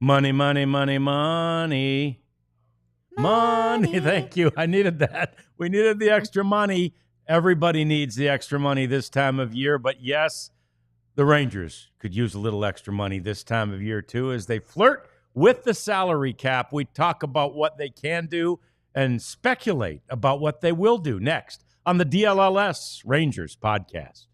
Money, money, money, money. Money. Thank you. I needed that. We needed the extra money. Everybody needs the extra money this time of year. But yes, the Rangers could use a little extra money this time of year, too, as they flirt with the salary cap. We talk about what they can do and speculate about what they will do next on the DLLS Rangers Podcast.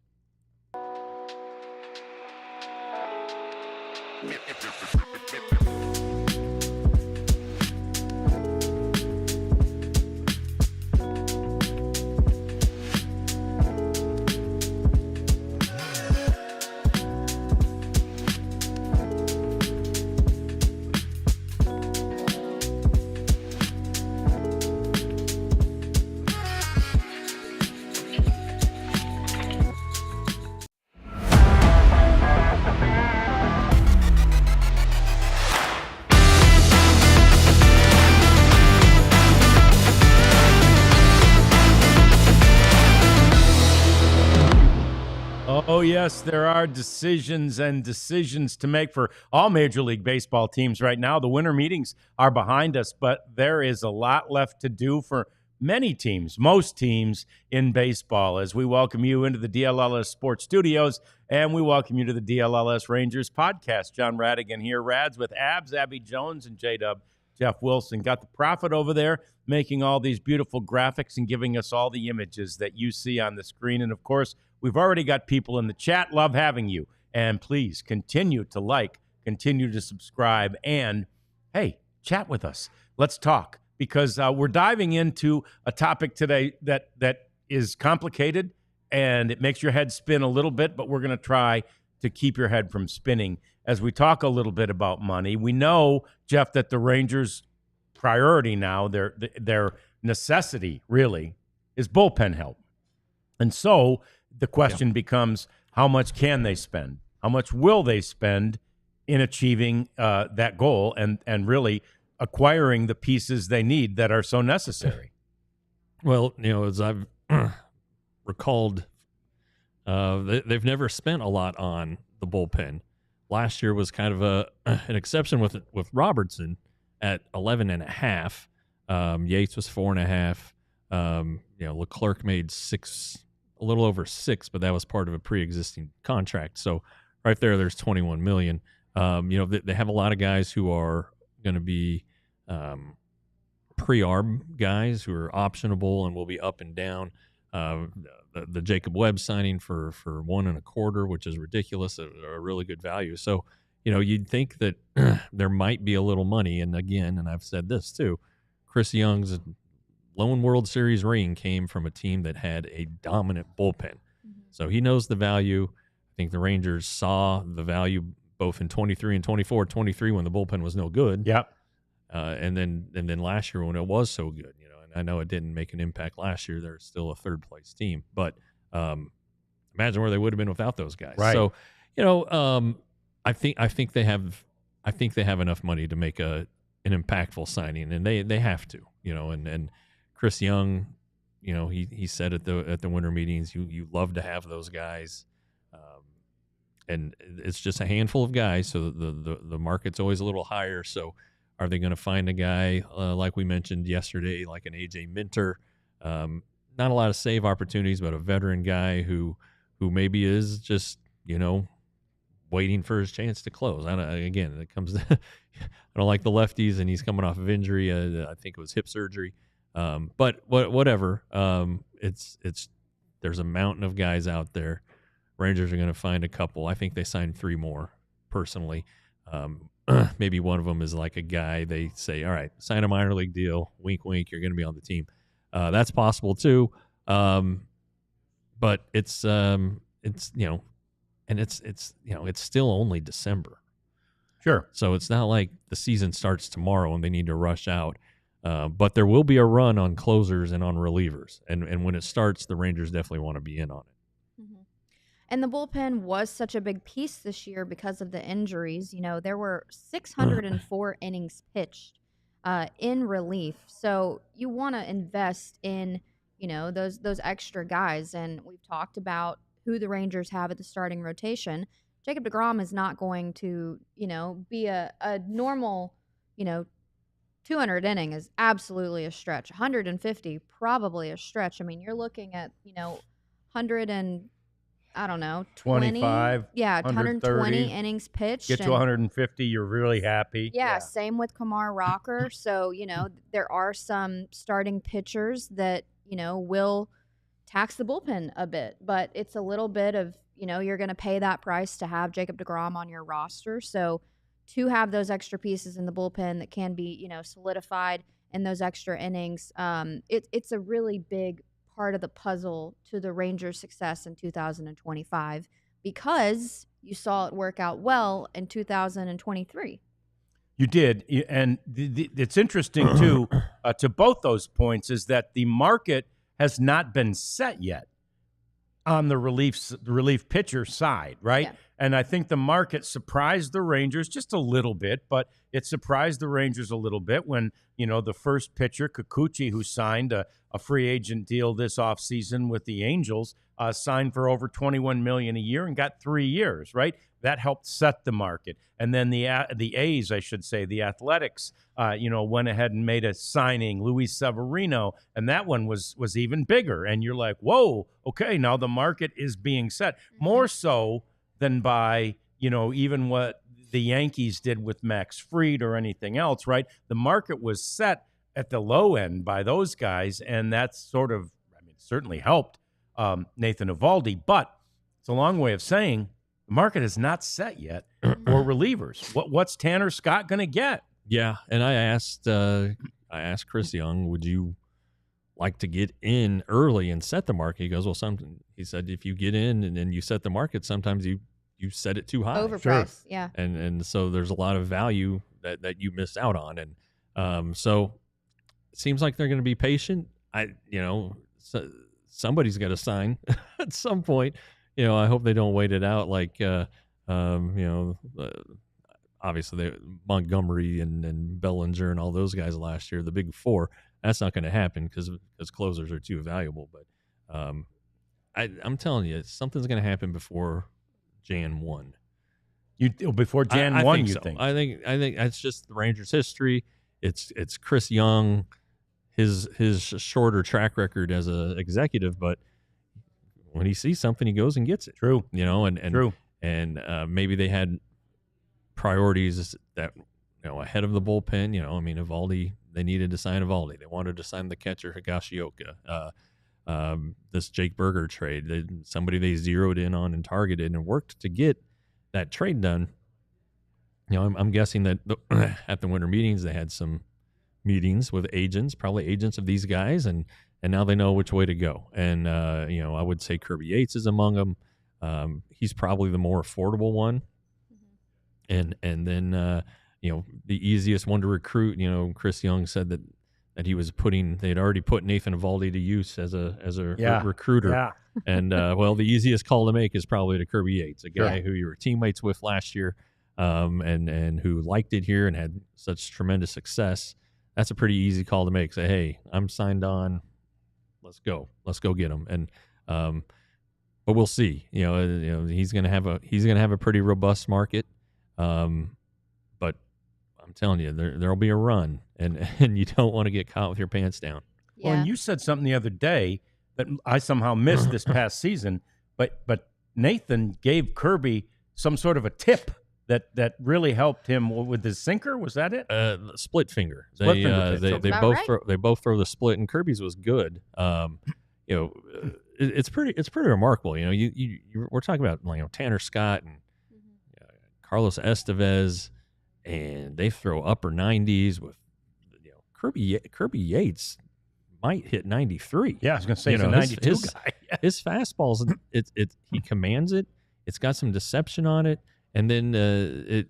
Oh, yes, there are decisions to make for all Major League Baseball teams right now. The winter meetings are behind us, but there is a lot left to do for many teams, most teams in baseball, as we welcome you into the DLLS Sports Studios, and we welcome you to the DLLS Rangers Podcast. John Radigan here, Rads with Abs, Abby Jones, and J-Dub, Jeff Wilson. Got the Prophet over there making all these beautiful graphics and giving us all the images that you see on the screen. And, of course, we've already got people in the chat. Love having you. And please continue to like, continue to subscribe, and, hey, chat with us. Let's talk, because we're diving into a topic today that is complicated, and it makes your head spin a little bit, but we're going to try to keep your head from spinning as we talk a little bit about money. We know, Jeff, that the Rangers' priority now, their necessity really, is bullpen help. And so the question becomes, how much can they spend? How much will they spend in achieving that goal and really acquiring the pieces they need that are so necessary? Well, as I've recalled, they've never spent a lot on the bullpen. Last year was kind of an exception with Robertson at 11.5. Yates was 4.5. Leclerc made a little over 6, but that was part of a pre-existing contract. So right there's $21 million. They have a lot of guys who are going to be pre-arb guys who are optionable and will be up and down. The Jacob Webb signing for 1.25, which is ridiculous, a really good value. So, you'd think that there might be a little money. And again, and I've said this too, Chris Young's lone World Series ring came from a team that had a dominant bullpen. Mm-hmm. So he knows the value. I think the Rangers saw the value both in 23 and 24. 23 when the bullpen was no good. Yep. And then last year when it was so good, and I know it didn't make an impact last year. They're still a third place team, but imagine where they would have been without those guys. Right. So, I think they have enough money to make an impactful signing, and they have to, and Chris Young, he said at the winter meetings, you love to have those guys. And it's just a handful of guys. So the market's always a little higher. So are they going to find a guy like we mentioned yesterday, like an AJ Minter? Not a lot of save opportunities, but a veteran guy who maybe is just, waiting for his chance to close. It comes to, I don't like the lefties, and he's coming off of injury. I think it was hip surgery. But whatever. There's a mountain of guys out there. Rangers are going to find a couple. I think they signed 3 more personally. Maybe one of them is like a guy they say, all right, sign a minor league deal. Wink, wink. You're going to be on the team. That's possible too. But it's still only December. Sure. So it's not like the season starts tomorrow and they need to rush out. But there will be a run on closers and on relievers. And when it starts, the Rangers definitely want to be in on it. Mm-hmm. And the bullpen was such a big piece this year because of the injuries. There were 604 innings pitched in relief. So you want to invest in, those extra guys. And we've talked about who the Rangers have at the starting rotation. Jacob deGrom is not going to, be a normal, 200 inning is absolutely a stretch. 150 probably a stretch. I mean, you're looking at 100 and I don't know 25, 120 innings pitched. Get to 150, you're really happy. Yeah, same with Kumar Rocker. So there are some starting pitchers that will tax the bullpen a bit, but it's a little bit of you're going to pay that price to have Jacob deGrom on your roster. So to have those extra pieces in the bullpen that can be, solidified in those extra innings, it's a really big part of the puzzle to the Rangers' success in 2025 because you saw it work out well in 2023. You did, and it's interesting too. To both those points, is that the market has not been set yet on the relief pitcher side, right? Yeah. And I think the market surprised the Rangers just a little bit, but it surprised the Rangers a little bit when, the first pitcher, Kikuchi, who signed a free agent deal this offseason with the Angels, signed for over $21 million a year and got 3 years, right? That helped set the market. And then the A's, I should say, the Athletics, went ahead and made a signing, Luis Severino, and that one was even bigger. And you're like, whoa, okay, now the market is being set. More so than by, even what the Yankees did with Max Fried or anything else, right? The market was set at the low end by those guys, and that's certainly helped Nathan Eovaldi, but it's a long way of saying the market is not set yet for relievers. What's Tanner Scott going to get? Yeah, and I asked Chris Young, would you like to get in early and set the market? He goes, well, he said, if you get in and then you set the market, sometimes you set it too high. Overpriced, sure. Yeah. And so there's a lot of value that you miss out on. And so it seems like they're going to be patient. Somebody's got to sign at some point. I hope they don't wait it out like, obviously Montgomery and Bellinger and all those guys last year, the big four. That's not going to happen because closers are too valuable. But I'm telling you, something's going to happen before Jan 1. Before Jan 1, think you so. think? I think that's just the Rangers' history. It's Chris Young, his shorter track record as an executive, but when he sees something, he goes and gets it. True. True. And maybe they had priorities that ahead of the bullpen. Eovaldi, they needed to sign Eovaldi. They wanted to sign the catcher Higashioka. This Jake Berger trade, somebody they zeroed in on and targeted and worked to get that trade done. I'm guessing that at the winter meetings they had some meetings with agents, probably agents of these guys, and now they know which way to go. And I would say Kirby Yates is among them. He's probably the more affordable one, and then the easiest one to recruit. Chris Young said that he was they'd already put Nathan Eovaldi to use as a recruiter. Yeah. And the easiest call to make is probably to Kirby Yates, a guy who you were teammates with last year, and who liked it here and had such tremendous success. That's a pretty easy call to make. Say, hey, I'm signed on. Let's go get him. And but we'll see. He's gonna have a pretty robust market. But I'm telling you, there'll be a run, and you don't want to get caught with your pants down. Yeah. Well, and you said something the other day that I somehow missed this past season, but Nathan gave Kirby some sort of a tip that really helped him with his sinker. Was that it? Split finger. Split finger pitch. They both throw the split, and Kirby's was good. It's pretty remarkable. We're talking about Tanner Scott and Carlos Estevez, and they throw upper 90s with Kirby Yates might hit 93. Yeah, I was going to say he's a 92 guy. His fastballs, he commands it. It's got some deception on it, and then the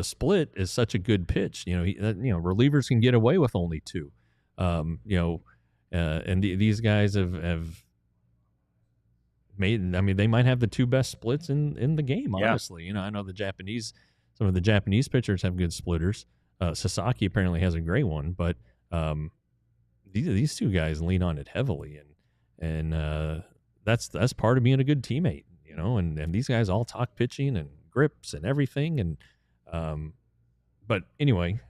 split is such a good pitch. Relievers can get away with only two. And these guys have made. They might have the two best splits in the game. Honestly, I know some of the Japanese pitchers have good splitters. Sasaki apparently has a great one, but these two guys lean on it heavily, and that's part of being a good teammate. and these guys all talk pitching and grips and everything. And but anyway,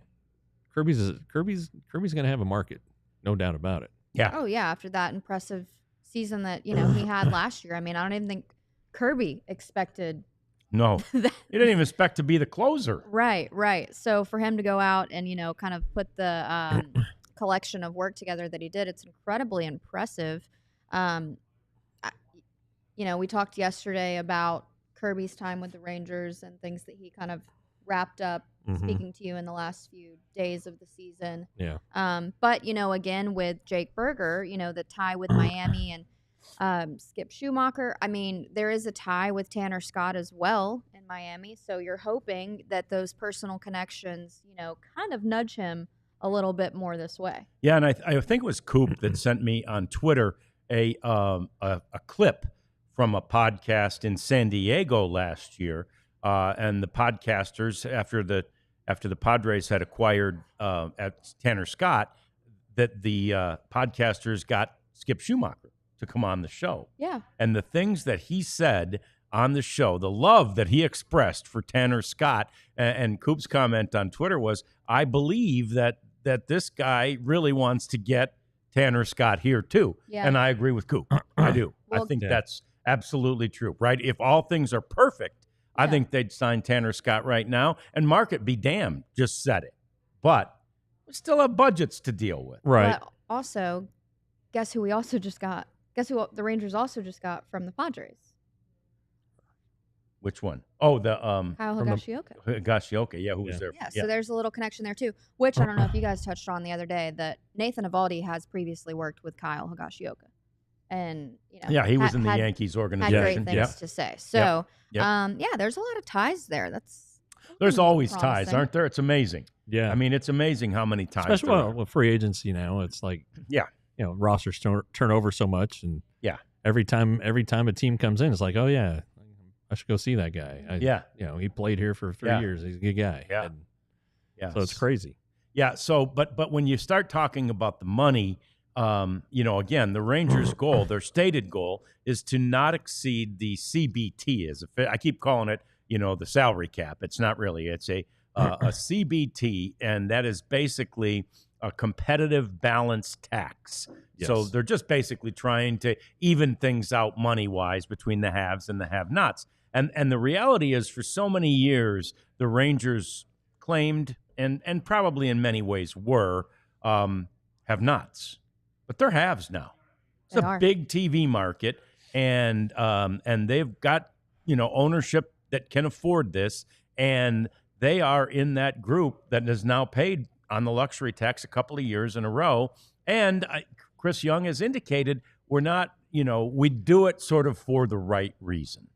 Kirby's going to have a market, no doubt about it. Yeah. Oh yeah, after that impressive season that he had last year. I mean, I don't even think Kirby expected. No, he didn't even expect to be the closer. Right. So for him to go out and kind of put the collection of work together that he did, it's incredibly impressive. We talked yesterday about Kirby's time with the Rangers and things that he kind of wrapped up speaking to you in the last few days of the season. Yeah. But again with Jake Berger, the tie with Miami and Skip Schumacher. I mean, there is a tie with Tanner Scott as well in Miami. So you're hoping that those personal connections, kind of nudge him a little bit more this way. Yeah, and I think it was Coop that sent me on Twitter a clip from a podcast in San Diego last year, and the podcasters after the Padres had acquired at Tanner Scott, that the podcasters got Skip Schumacher to come on the show. Yeah. And the things that he said on the show, the love that he expressed for Tanner Scott, and Coop's comment on Twitter was, I believe that this guy really wants to get Tanner Scott here too. Yeah. And I agree with Coop. I do. Well, I think that's absolutely true, right? If all things are perfect, I think they'd sign Tanner Scott right now, and market be damned, just said it. But we still have budgets to deal with. Right. But also, guess who we also just got? Guess who the Rangers also just got from the Padres? Which one? Oh, the Kyle Higashioka. Higashioka, yeah, who was there? Yeah, so there's a little connection there too, which I don't know if you guys touched on the other day, that Nathan Eovaldi has previously worked with Kyle Higashioka. And he was in the Yankees organization. Had great things to say. So, there's a lot of ties there. There's always promising. ties, aren't there? It's amazing. Yeah. I mean, it's amazing how many ties. Especially with free agency now, it's like rosters turn over so much, and every time a team comes in, it's like, oh yeah, I should go see that guy. He played here for 3 years. He's a good guy. So it's crazy. Yeah. So, but when you start talking about the money. Again, the Rangers' goal, their stated goal, is to not exceed the CBT. I keep calling it, the salary cap. It's not really. It's a CBT, and that is basically a competitive balance tax. Yes. So they're just basically trying to even things out money-wise between the haves and the have-nots. And the reality is, for so many years, the Rangers claimed, and probably in many ways were, have-nots. But they're haves now. It's a big TV market, and they've got ownership that can afford this, and they are in that group that is now paid on the luxury tax a couple of years in a row. And Chris Young has indicated we're not, we do it sort of for the right reason,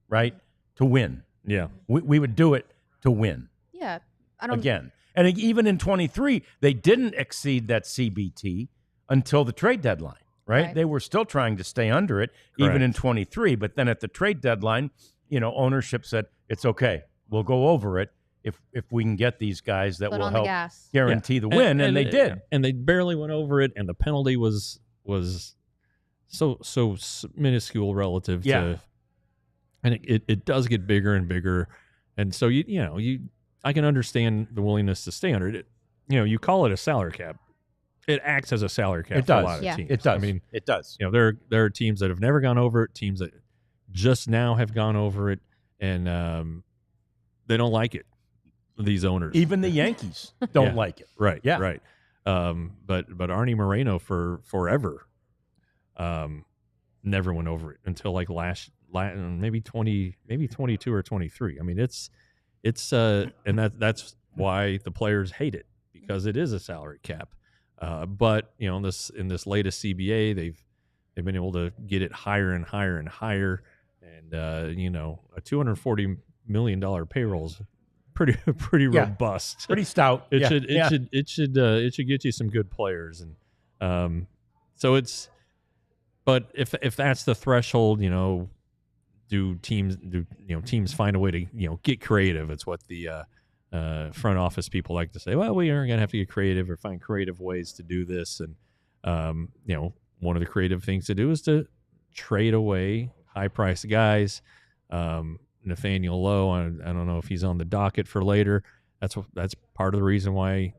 right? To win. Yeah, we would do it to win. Yeah, again, and even in 23, they didn't exceed that CBT. Until the trade deadline, right? They were still trying to stay under it, even in 23. But then at the trade deadline, ownership said, it's okay. We'll go over it if we can get these guys that will help guarantee the win. And they did. And they barely went over it, and the penalty was so minuscule relative to – and it does get bigger and bigger. And so, I can understand the willingness to stay under it. You call it a salary cap. It acts as a salary cap for a lot of teams. It does. I mean, it does. There are teams that have never gone over it, teams that just now have gone over it, and they don't like it. These owners, even the Yankees, don't like it. Right. Yeah. Right. But Arnie Moreno for forever, never went over it until like maybe 22 or 23. I mean, it's and that's why the players hate it, because it is a salary cap. But in this latest CBA, they've been able to get it higher and higher and higher, and a $240 million payroll is pretty robust, pretty stout. It should get you some good players, and so it's. But if that's the threshold, do teams find a way to get creative? It's what the front office people like to say, well, we are going to have to get creative or find creative ways to do this. And, one of the creative things to do is to trade away high-priced guys Nathaniel Lowe, I don't know if he's on the docket for later. That's part of the reason why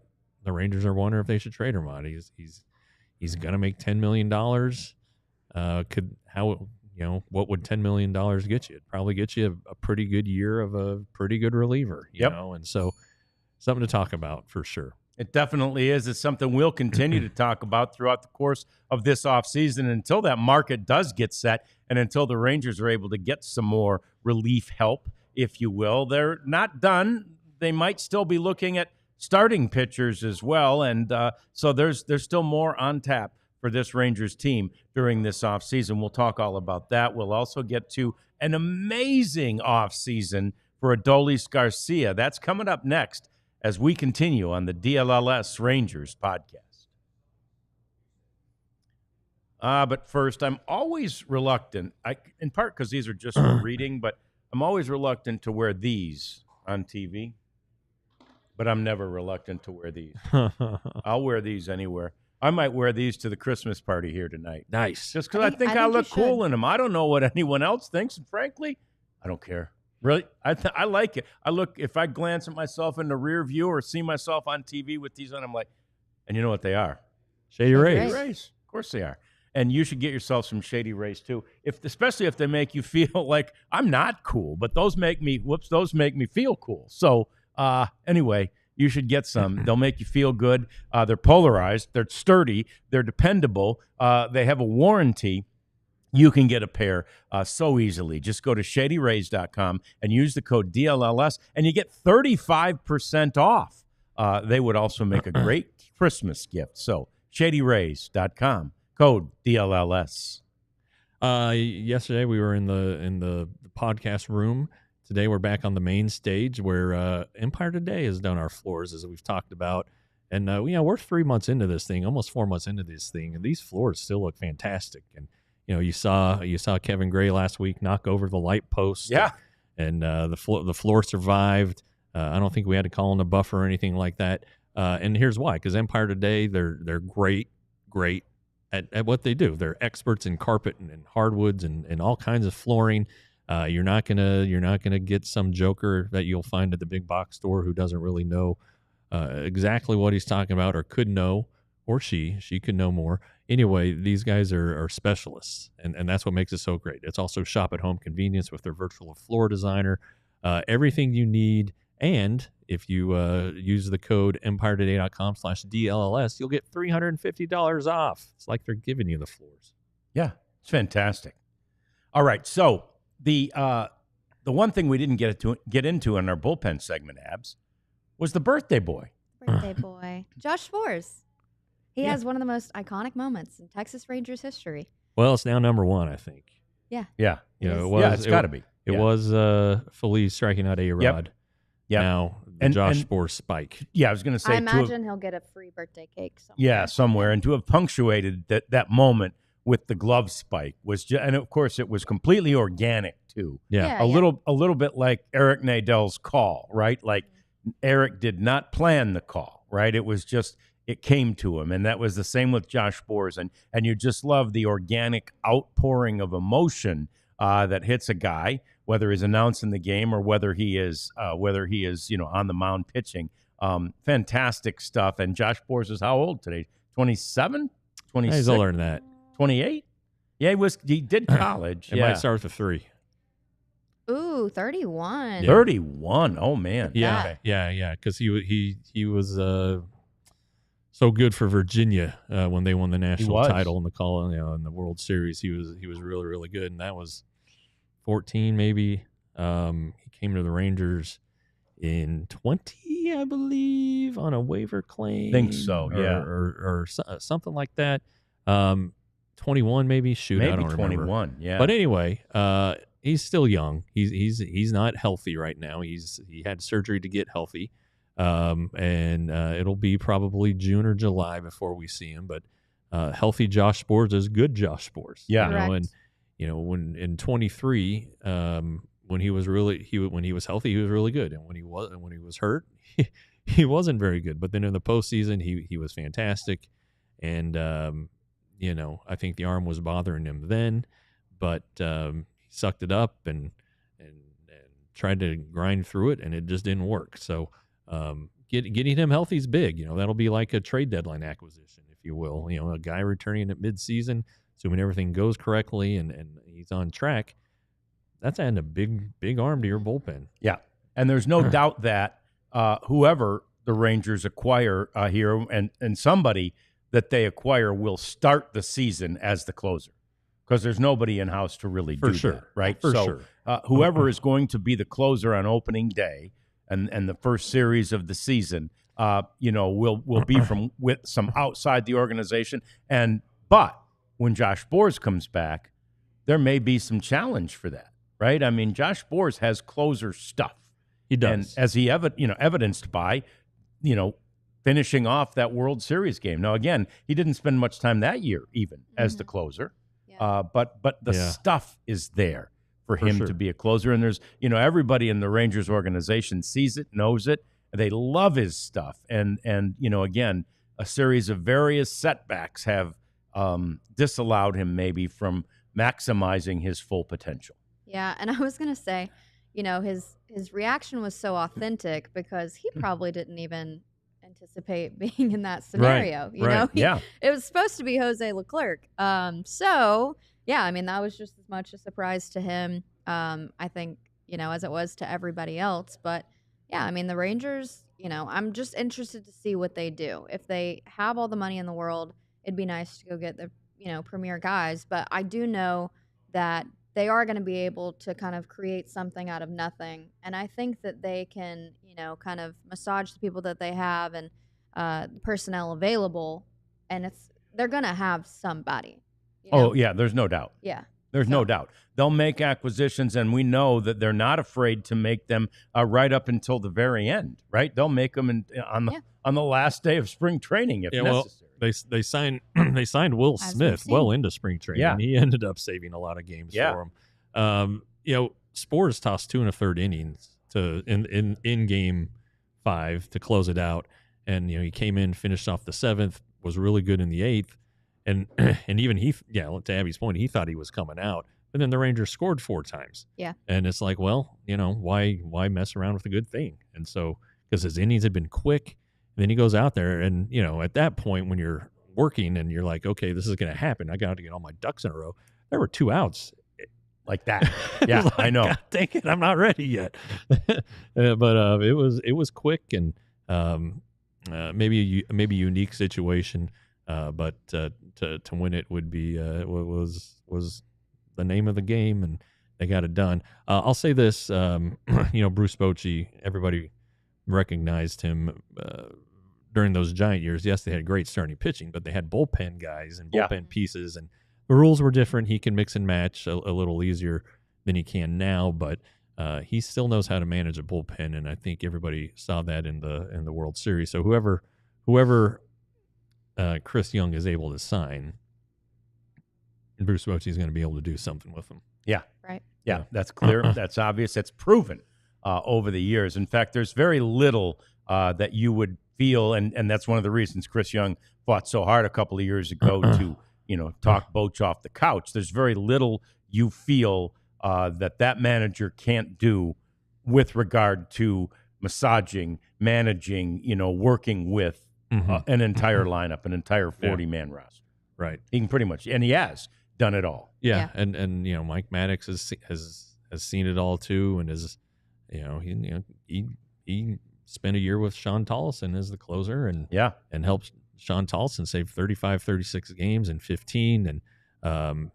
the Rangers are wondering if they should trade him out. He's going to make $10 million. What would $10 million get you? It'd probably get you a pretty good year of a pretty good reliever, you know? And so something to talk about for sure. It definitely is. It's something we'll continue to talk about throughout the course of this offseason until that market does get set and until the Rangers are able to get some more relief help, if you will. They're not done. They might still be looking at starting pitchers as well, and so there's still more on tap for this Rangers team during this offseason. We'll talk all about that. We'll also get to an amazing offseason for Adolis Garcia. That's coming up next as we continue on the DLLS Rangers podcast. But first, I'm always reluctant, in part because these are just for reading, but I'm always reluctant to wear these on TV. But I'm never reluctant to wear these. I'll wear these anywhere. I might wear these to the Christmas party here tonight. Nice. Just because I think I look cool in them. I don't know what anyone else thinks, and frankly, I don't care. Really? I like it. If I glance at myself in the rear view or see myself on TV with these on, I'm like, and you know what they are? Shady Rays. Shady Rays. Of course they are. And you should get yourself some Shady Rays too, especially if they make you feel like I'm not cool, but those make me feel cool. So anyway, you should get some. They'll make you feel good. They're polarized. They're sturdy. They're dependable. They have a warranty. You can get a pair so easily. Just go to shadyrays.com and use the code DLLS, and you get 35% off. They would also make a great Christmas gift. So shadyrays.com, code DLLS. Yesterday we were in the podcast room. Today we're back on the main stage where Empire Today has done our floors, as we've talked about. And we're 3 months into this thing, almost 4 months into this thing, and these floors still look fantastic. And you saw Kevin Gray last week knock over the light post. Yeah. And the floor survived. I don't think we had to call in a buffer or anything like that. And here's why: because Empire Today, they're great at what they do. They're experts in carpet and hardwoods and all kinds of flooring. You're not gonna get some joker that you'll find at the big box store who doesn't really know exactly what he's talking about, or could know, or she could know more. Anyway, these guys are specialists, and that's what makes it so great. It's also shop at home convenience with their virtual floor designer, everything you need. And if you use the code EmpireToday.com/DLLS, you'll get $350 off. It's like they're giving you the floors. Yeah, it's fantastic. All right, so the one thing we didn't get into in our bullpen segment, Abs, was the birthday boy. Birthday boy, Josh Sborz. He has one of the most iconic moments in Texas Rangers history. Well, it's now number one, I think. Yeah. Yeah. It's got to be. It was Feliz striking out A-Rod. Yep. Now the Josh Sborz spike. Yeah, I was going to say. I imagine he'll get a free birthday cake somewhere. Yeah, somewhere. And to have punctuated that moment with the glove spike was just, and of course it was completely organic too. Yeah. A little bit like Eric Nadel's call, right? Like Eric did not plan the call, right? It was just, it came to him. And that was the same with Josh Sborz. And you just love the organic outpouring of emotion that hits a guy, whether he's announcing the game or whether he is on the mound pitching. Fantastic stuff. And Josh Sborz is how old today? 27? 26? He's older than that. 28? Yeah, he did college. It might start with a 3. Ooh, 31. 31. Oh man. Yeah. Because he was so good for Virginia when they won the national title in the in the World Series. He was really, really good, and that was 14 maybe. He came to the Rangers in 20, I believe, on a waiver claim. Think so, yeah, or something like that. 21 maybe. Shoot, maybe I don't 21. Remember. Yeah, but anyway, he's still young. He's not healthy right now. He had surgery to get healthy. And it'll be probably June or July before we see him. But healthy Josh Sborz is good Josh Sborz. Yeah. And when in 23, when he was healthy, he was really good. And when he was hurt, he wasn't very good. But then in the postseason, he was fantastic. And I think the arm was bothering him then, but he sucked it up and tried to grind through it, and it just didn't work. So getting him healthy is big. That'll be like a trade deadline acquisition, if you will. A guy returning at midseason, assuming everything goes correctly and he's on track. That's adding a big arm to your bullpen. Yeah, and there's no doubt that whoever the Rangers acquire here and somebody that they acquire will start the season as the closer, because there's nobody in-house to really do that, right? For sure. Whoever is going to be the closer on opening day and the first series of the season, will be with some outside the organization. But when Josh Boers comes back, there may be some challenge for that, right? I mean, Josh Boers has closer stuff. He does. And as he evidenced by, finishing off that World Series game. Now, again, he didn't spend much time that year even as the closer. Yeah. But the stuff is there for him to be a closer. And there's, everybody in the Rangers organization sees it, knows it. They love his stuff. And again, a series of various setbacks have disallowed him maybe from maximizing his full potential. Yeah, and I was going to say, his reaction was so authentic because he probably didn't even anticipate being in that scenario. It was supposed to be Jose Leclerc. So yeah, I mean, that was just as much a surprise to him, I think, as it was to everybody else. But yeah, I mean, the Rangers, I'm just interested to see what they do. If they have all the money in the world, it'd be nice to go get the, premier guys. But I do know that they are going to be able to kind of create something out of nothing. And I think that they can, kind of massage the people that they have and personnel available. And they're going to have somebody. Oh, yeah, there's no doubt. Yeah. There's no doubt. They'll make acquisitions, and we know that they're not afraid to make them right up until the very end, right? They'll make them on the last day of spring training if necessary. Well, they signed Will Smith well into spring training. Yeah. He ended up saving a lot of games for him. Spores tossed 2 1/3 innings in game 5 to close it out, and he came in, finished off the 7th, was really good in the 8th, and even to Abby's point, he thought he was coming out, but then the Rangers scored 4 times. Yeah, and it's like, well, why mess around with a good thing? And so because his innings had been quick. Then he goes out there, and at that point when you're working and you're like, okay, this is going to happen, I got to get all my ducks in a row. There were 2 outs like that. Yeah, like, I know. God dang it, I'm not ready yet. But it was quick and maybe a unique situation. But to win it would be was the name of the game, and they got it done. I'll say this, Bruce Bochy, everybody recognized him during those Giant years. Yes, they had great starting pitching, but they had bullpen guys and bullpen pieces, and the rules were different. He can mix and match a little easier than he can now, but he still knows how to manage a bullpen, and I think everybody saw that in the World Series. So whoever Chris Young is able to sign, Bruce Bochy is going to be able to do something with him. Yeah. Right. Yeah, that's clear. That's obvious. That's proven over the years. In fact, there's very little that you would feel, and that's one of the reasons Chris Young fought so hard a couple of years ago to, talk Boch off the couch. There's very little you feel that manager can't do with regard to massaging, managing, working with an entire lineup, an entire 40-man roster. Right. He can pretty much, and he has done it all. Yeah. And Mike Maddox has seen it all too, and is, he spent a year with Sean Tolleson as the closer, and helped Sean Tolleson save 36 games in 15, and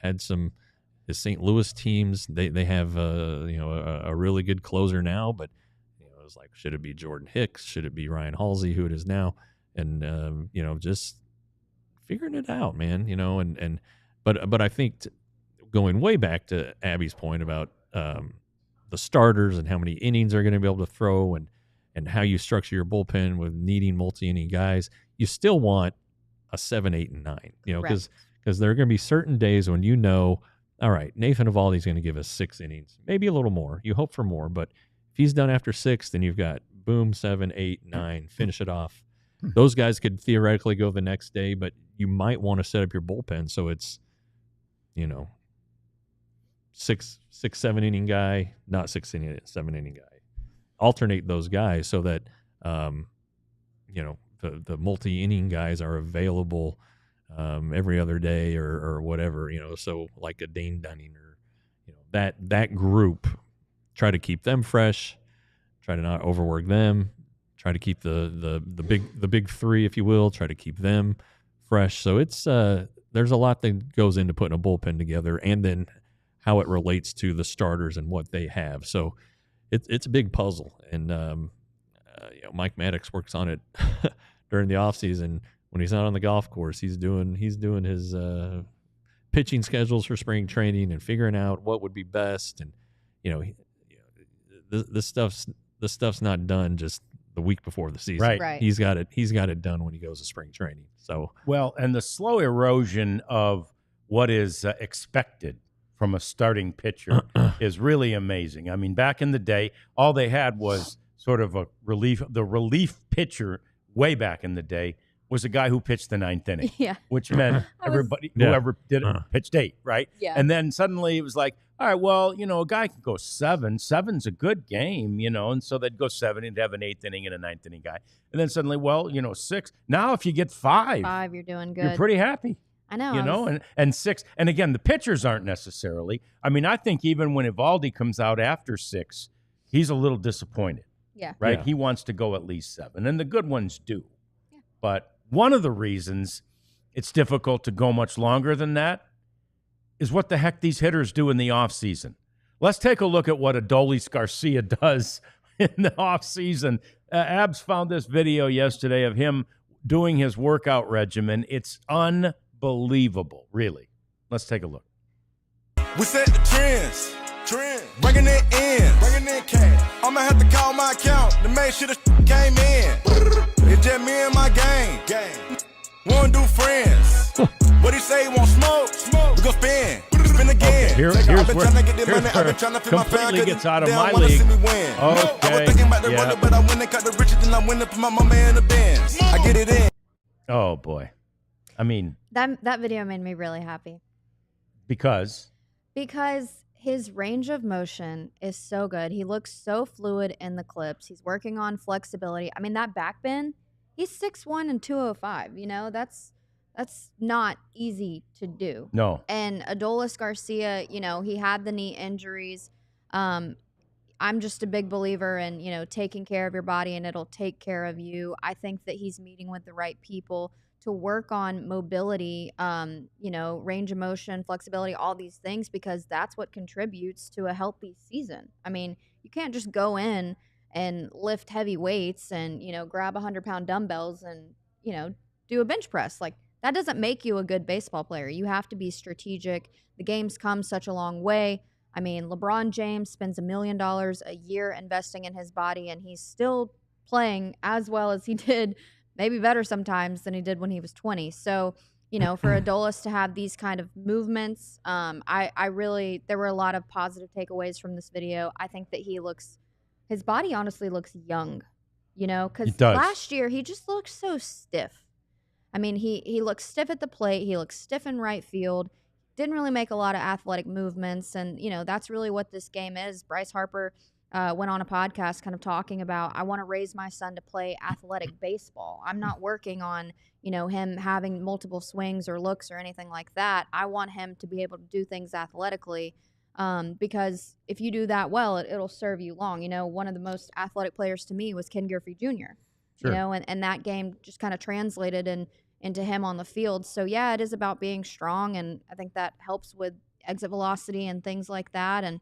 had his St. Louis teams. They have a really good closer now, but it was like, should it be Jordan Hicks? Should it be Ryan Halsey, who it is now? And just figuring it out, man. But I think going way back to Abby's point about the starters and how many innings they're going to be able to throw, and how you structure your bullpen with needing multi-inning guys, you still want a 7, 8, and 9, because there are going to be certain days when all right, Nathan Eovaldi's going to give us 6 innings, maybe a little more. You hope for more, but if he's done after 6, then you've got boom, 7, 8, 9, finish it off. Those guys could theoretically go the next day, but you might want to set up your bullpen so it's, seven inning guy, not 7 inning guy. Alternate those guys so that the multi-inning guys are available every other day or whatever, so like a Dane Dunning or that group, try to keep them fresh, try to not overwork them, try to keep the big three, if you will, try to keep them fresh. So it's there's a lot that goes into putting a bullpen together, and then how it relates to the starters and what they have. So it's a big puzzle, and Mike Maddox works on it during the off season. When he's not on the golf course, he's doing his pitching schedules for spring training and figuring out what would be best. And this stuff's not done just the week before the season. Right. He's got it done when he goes to spring training. So and the slow erosion of what is expected from a starting pitcher is really amazing. I mean, back in the day, all they had was sort of the relief pitcher way back in the day was a guy who pitched the ninth inning, which meant everybody, whoever did it, pitched 8, right? Yeah. And then suddenly it was like, all right, well, a guy can go 7. 7's a good game, and so they'd go 7 and have an 8th inning and a 9th inning guy. And then suddenly, 6. Now if you get 5, you're doing good. you're pretty happy. I know. And 6. And again, the pitchers aren't necessarily. I mean, I think even when Eovaldi comes out after 6, he's a little disappointed. Yeah. Right? Yeah. He wants to go at least 7. And the good ones do. Yeah. But one of the reasons it's difficult to go much longer than that is what the heck these hitters do in the offseason. Let's take a look at what Adolis Garcia does in the offseason. Abs found this video yesterday of him doing his workout regimen. It's unbelievable, really. Let's take a look. We set the trends, bringing it in cash. I'ma have to call my account to make sure the came in. It's just me and my gang. Wanna do friends. What he say, won't smoke? We gon' spin again. Okay, here's where completely gets out of my league. Okay, but I win and cut the riches, and I win to put my mama in the Benz. I get it in. Oh, boy. I mean, that video made me really happy. Because his range of motion is so good. He looks so fluid in the clips. He's working on flexibility. I mean, that back bend, he's 6'1" and 205. That's not easy to do. No. And Adolis Garcia, he had the knee injuries. I'm just a big believer in, taking care of your body and it'll take care of you. I think that he's meeting with the right people to work on mobility, range of motion, flexibility, all these things, because that's what contributes to a healthy season. I mean, you can't just go in and lift heavy weights and, grab 100-pound dumbbells and, do a bench press. Like, that doesn't make you a good baseball player. You have to be strategic. The game's come such a long way. I mean, LeBron James spends $1 million a year investing in his body, and he's still playing as well as he did, maybe better sometimes than he did when he was 20. So, for Adolis to have these kind of movements, there were a lot of positive takeaways from this video. I think that his body honestly looks young, because last year he just looked so stiff. I mean, he looked stiff at the plate. He looked stiff in right field. Didn't really make a lot of athletic movements. And, that's really what this game is. Bryce Harper went on a podcast kind of talking about, I want to raise my son to play athletic baseball. I'm not working on, him having multiple swings or looks or anything like that. I want him to be able to do things athletically because if you do that well, it'll serve you long. One of the most athletic players to me was Ken Griffey Jr., Sure. And that game just kind of translated into him on the field. So, yeah, it is about being strong, and I think that helps with exit velocity and things like that, and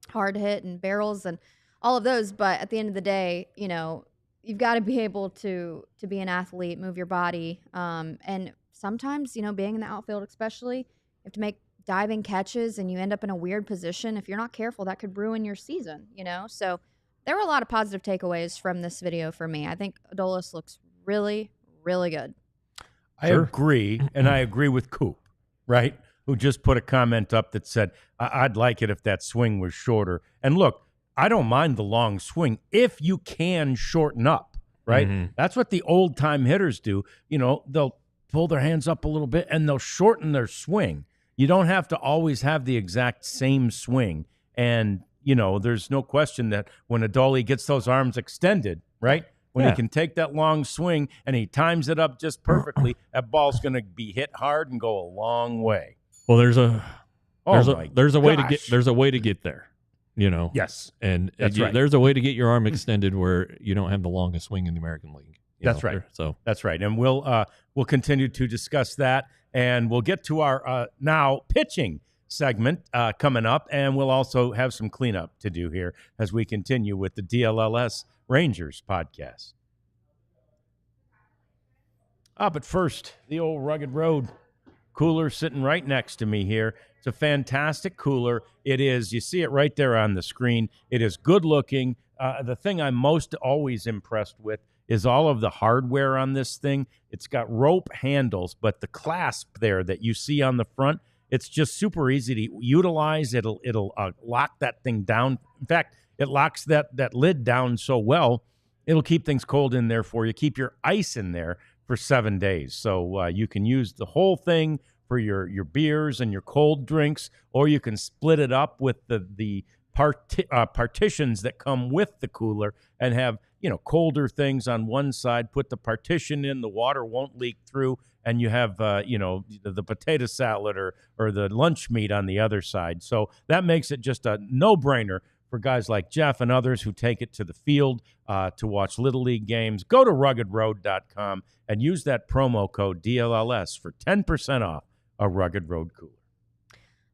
hard hit and barrels and all of those. But at the end of the day, you've got to be able to be an athlete, move your body. And sometimes, being in the outfield especially, you have to make diving catches and you end up in a weird position. If you're not careful, that could ruin your season, So there were a lot of positive takeaways from this video for me. I think Adolis looks really, really good. I agree, and I agree with Coop, right, who just put a comment up that said, I'd like it if that swing was shorter. And look, I don't mind the long swing if you can shorten up, right? Mm-hmm. That's what the old-time hitters do. They'll pull their hands up a little bit, and they'll shorten their swing. You don't have to always have the exact same swing. And, there's no question that when a Dolly gets those arms extended, right? When he can take that long swing and he times it up just perfectly, that ball's going to be hit hard and go a long way. Well, there's a way to get there, Yes, and right. There's a way to get your arm extended where you don't have the longest swing in the American League. That's right. That's right, and we'll continue to discuss that, and we'll get to our now pitching segment coming up, and we'll also have some cleanup to do here as we continue with the DLLS Rangers podcast. But first, the old Rugged Road cooler sitting right next to me here. It's a fantastic cooler. It is, you see it right there on the screen. It is good looking. The thing I'm most always impressed with is all of the hardware on this thing. It's got rope handles, but the clasp there that you see on the front, it's just super easy to utilize. It'll lock that thing down. In fact, it locks that lid down so well, it'll keep things cold in there for you. Keep your ice in there for 7 days. So you can use the whole thing for your beers and your cold drinks, or you can split it up with the partitions that come with the cooler and have colder things on one side. Put the partition in, the water won't leak through, and you have the potato salad or the lunch meat on the other side. So that makes it just a no-brainer for guys like Jeff and others who take it to the field to watch Little League games. Go to ruggedroad.com and use that promo code DLLS for 10% off a Rugged Road cooler.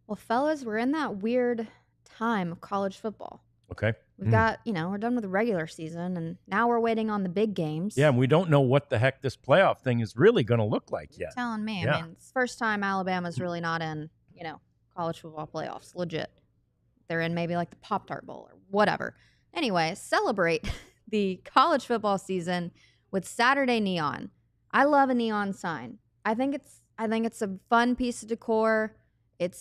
Well, fellas, we're in that weird time of college football. Okay. We've got, we're done with the regular season, and now we're waiting on the big games. Yeah, and we don't know what the heck this playoff thing is really going to look like yet. You're telling me. Yeah. I mean, it's the first time Alabama's really not in, college football playoffs. Legit. They're in maybe like the Pop-Tart Bowl or whatever. Anyway, celebrate the college football season with Saturday Neon. I love a neon sign. I think it's a fun piece of decor. It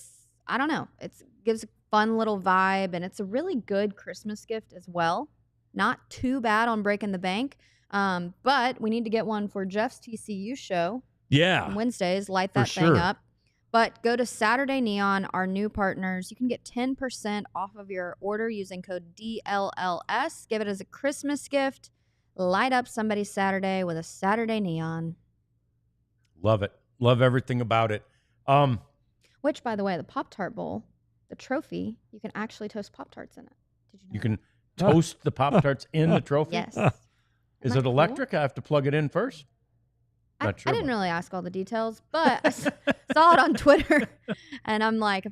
gives a fun little vibe, and it's a really good Christmas gift as well. Not too bad on breaking the bank. But we need to get one for Jeff's TCU show. Yeah. On Wednesdays, light that thing up. But go to Saturday Neon, our new partners. You can get 10% off of your order using code DLLS. Give it as a Christmas gift. Light up somebody's Saturday with a Saturday Neon. Love it. Love everything about it. Which, by the way, the Pop-Tart Bowl, the trophy, you can actually toast Pop-Tarts in it. Did you know? You can toast the Pop-Tarts in the trophy? Yes. Is it electric? Cool? I have to plug it in first? I didn't really ask all the details, but I saw it on Twitter, and I'm like,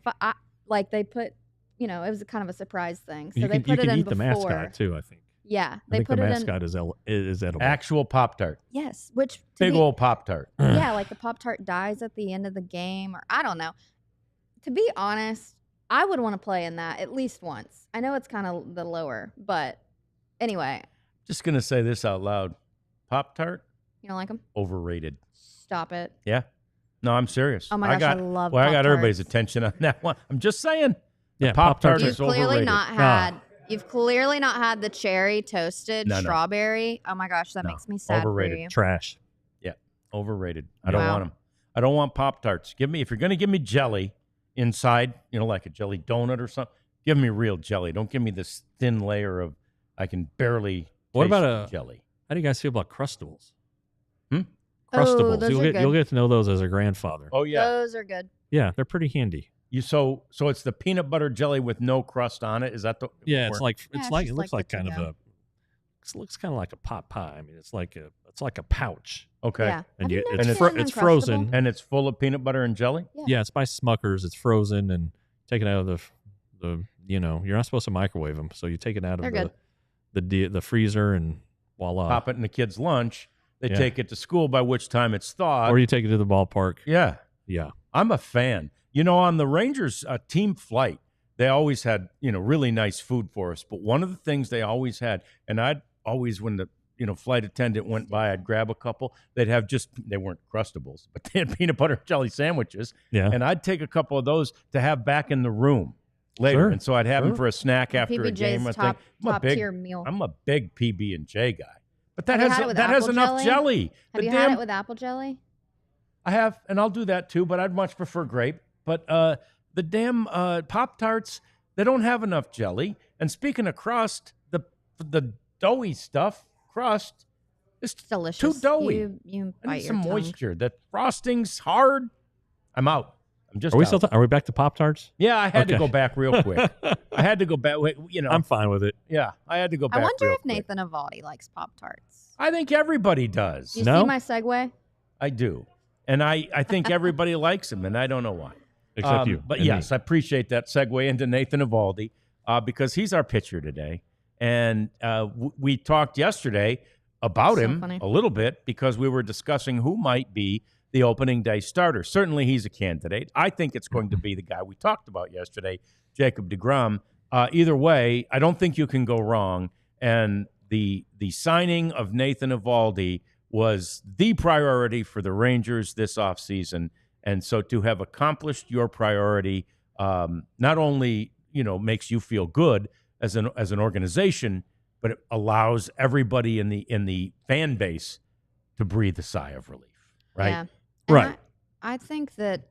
they put, it was kind of a a surprise thing. So they put it in before. You can eat the mascot too, I think. Yeah, they put it in. The mascot is edible. Actual Pop-Tart. Yes, which big old Pop-Tart. Yeah, like the Pop-Tart dies at the end of the game, or I don't know. To be honest, I would want to play in that at least once. I know it's kind of the lower, but anyway. Just gonna say this out loud: Pop-Tart. You don't like them? Overrated. Stop it. Yeah. No, I'm serious. Oh my gosh, I love Pop-Tarts. I got everybody's attention on that one. I'm just saying. Yeah, Pop-Tarts You've is overrated. You've clearly not had the cherry toasted strawberry. Oh my gosh, that makes me sad overrated. for you. Trash. Yeah, overrated. I don't want them. I don't want Pop-Tarts. If you're going to give me jelly inside, like a jelly donut or something, give me real jelly. Don't give me this thin layer of I can barely What taste about jelly. How do you guys feel about Crustables? Crustables. Oh, you'll get to know those as a grandfather. Oh yeah. Those are good. Yeah, they're pretty handy. So it's the peanut butter jelly with no crust on it. Is that the? Yeah, it looks like a pot pie. I mean, it's like a pouch. Okay. Yeah. And it's frozen. And it's full of peanut butter and jelly. Yeah, it's by Smucker's. It's frozen and take it out of the you're not supposed to microwave them, so you take it out of the freezer and voila. Pop it in the kid's lunch. They take it to school, by which time it's thawed. Or you take it to the ballpark. Yeah. Yeah. I'm a fan. On the Rangers team flight, they always had, really nice food for us. But one of the things they always had, and I'd always, when the, flight attendant went by, I'd grab a couple. They'd have they weren't Crustables, but they had peanut butter and jelly sandwiches. Yeah. And I'd take a couple of those to have back in the room later. Sure. And so I'd have them for a snack after a game. Top tier meal. I'm a big PB&J guy. But that has enough jelly. Have you had it with apple jelly? I have, and I'll do that too, but I'd much prefer grape. But the damn Pop-Tarts, they don't have enough jelly. And speaking of crust, the doughy stuff, crust, is It's delicious. too doughy. You I bite need your some tongue. moisture. That frosting's hard. I'm out. I'm just Are we out. still? Are we back to Pop-Tarts? Yeah, I had to Okay. go back real quick. I had to go back. You know, I'm fine with it. yeah, I had to go I back. wonder real if quick. Nathan Avaldi likes Pop-Tarts. I think everybody does. You No? see my segue? I do, and I think everybody likes him, and I don't know why. Except you. But and yes, me. I appreciate that segue into Nathan Avaldi because he's our pitcher today, and we talked yesterday about So him funny. a little bit because we were discussing who might be the opening day starter. Certainly, he's a candidate. I think it's going to be the guy we talked about yesterday, Jacob deGrom. Either way, I don't think you can go wrong. And the signing of Nathan Avaldi was the priority for the Rangers this offseason. And so to have accomplished your priority not only makes you feel good as an organization, but it allows everybody in the fan base to breathe a sigh of relief. Right? Yeah. And Right. I think that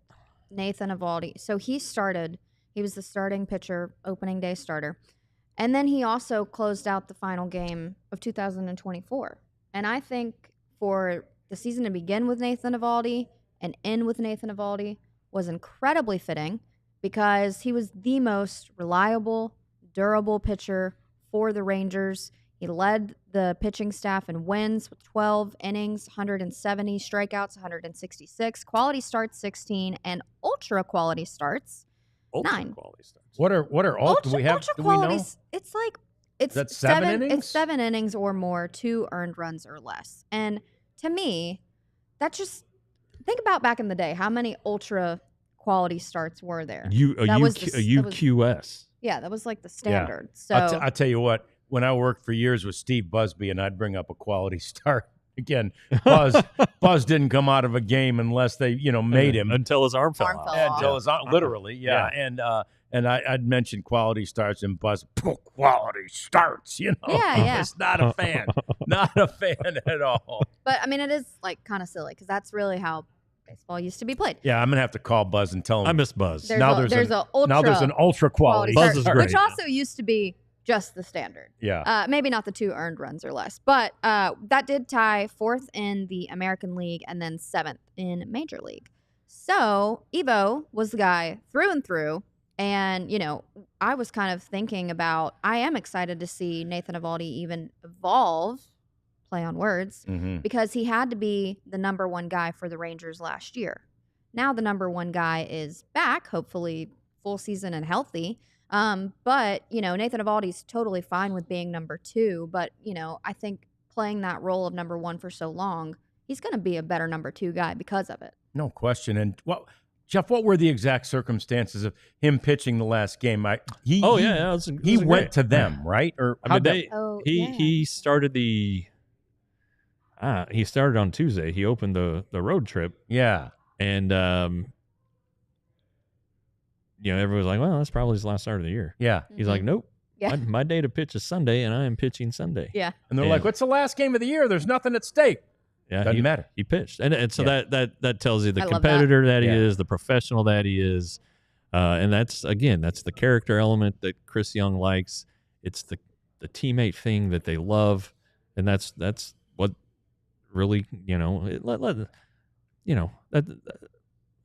Nathan Avaldi, so he was the starting pitcher, opening day starter. And then he also closed out the final game of 2024. And I think for the season to begin with Nathan Avaldi and end with Nathan Avaldi was incredibly fitting because he was the most reliable, durable pitcher for the Rangers. He led the pitching staff in wins with 12 innings, 170 strikeouts, 166, quality starts 16, and ultra quality starts. Ultra 9. quality starts. What are all do we have? Ultra Do we know? quality, it's like it's Is that 7 innings? It's 7 innings or more, 2 earned runs or less. And to me, that just think about back in the day, how many ultra quality starts were there? That was the- that was- UQS. Yeah, that was like the standard. I'll So tell you what. When I worked for years with Steve Busby, and I'd bring up a quality start again, Buzz didn't come out of a game unless they made him until his arm fell Arm out. fell Yeah, off. until his literally, yeah. And I'd mentioned quality starts and Buzz quality starts. Yeah. It's not a fan, not a fan at all. But I mean, it is like kind of silly because that's really how baseball used to be played. Yeah, I'm gonna have to call Buzz and tell him. I miss Buzz. There's Now a, there's there's an- a ultra now there's an ultra quality. Buzz start, is start. great. which also used to be just the standard. Yeah. Maybe not the 2 earned runs or less, but that did tie 4th in the American League and then 7th in Major League. So Evo was the guy through and through. And, I was kind of thinking about, I am excited to see Nathan Avaldi even evolve, play on words, Mhm. because he had to be the number 1 guy for the Rangers last year. Now the number 1 guy is back, hopefully full season and healthy. But, Nathan Avaldi's totally fine with being number 2. But, I think playing that role of number 1 for so long, he's going to be a better number 2 guy because of it. No question. And Jeff, what were the exact circumstances of him pitching the last game? He went to them, right? Or how'd that- He started he started on Tuesday. He opened the road trip, yeah. and everyone's like, well, that's probably his last start of the year. Yeah. He's like, nope. Yeah. My day to pitch is Sunday, and I am pitching Sunday. Yeah. And they're Yeah. like, what's the last game of the year? There's nothing at stake. Yeah, Doesn't matter. He pitched, and so Yeah. that tells you the I love competitor that he Yeah. is, the professional that he is, and that's the character element that Chris Young likes. It's the teammate thing that they love, and that's what really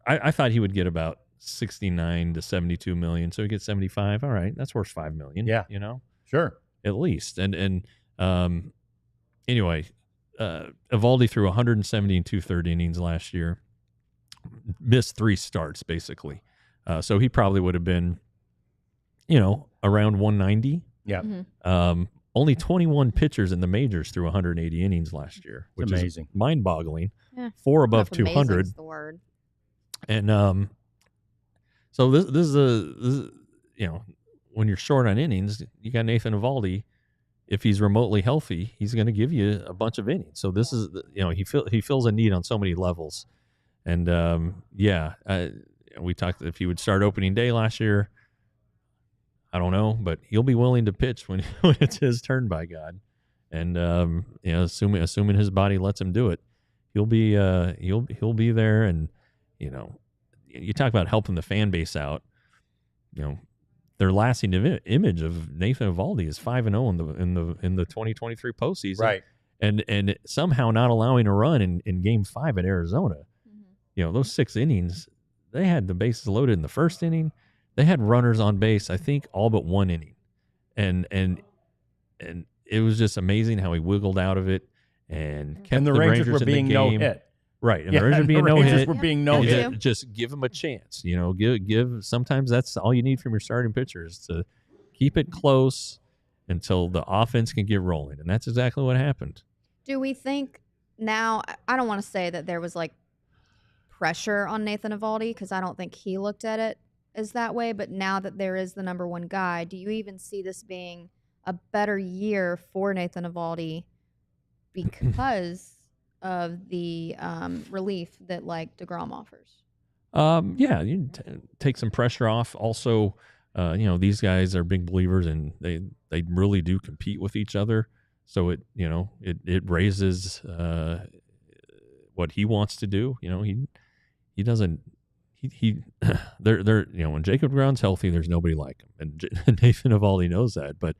I thought he would get about 69 to 72 million, so he gets 75. All right, that's worth $5 million. Yeah. Sure. At least, and anyway. Evaldi threw 170 and 2/3 innings last year, missed 3 starts basically. So he probably would have been, around 190. Yeah. Mm-hmm. Only 21 pitchers in the majors threw 180 innings last year, which It's amazing. is mind-boggling. Yeah. 4 above Amazing 200, is the word. and so this is when you're short on innings, you got Nathan Evaldi. If he's remotely healthy, he's going to give you a bunch of innings. So this is, he fills a need on so many levels. And we talked if he would start opening day last year. I don't know, but he'll be willing to pitch when it's his turn, by God. And assuming his body lets him do it, he'll be there. And you talk about helping the fan base out. Their lasting image of Nathan Eovaldi is 5-0 in the 2023 postseason, right? And somehow not allowing a run in Game 5 at Arizona. Those 6 innings, they had the bases loaded in the first inning. They had runners on base, I think, all but 1 inning, and it was just amazing how he wiggled out of it and kept the Rangers were being no hit. Right, and the Rangers were being no hit. Were being no hit. Just give them a chance. Give. Sometimes that's all you need from your starting pitcher is to keep it close until the offense can get rolling, and that's exactly what happened. Do we think now? I don't want to say that there was like pressure on Nathan Eovaldi because I don't think he looked at it as that way. But now that there is the number 1 guy, do you even see this being a better year for Nathan Eovaldi because of the relief that like DeGrom offers? Yeah, you take some pressure off. Also, these guys are big believers and they really do compete with each other. So it raises what he wants to do. He doesn't. They're when Jacob DeGrom's healthy, there's nobody like him, and Nathan Eovaldi knows that. But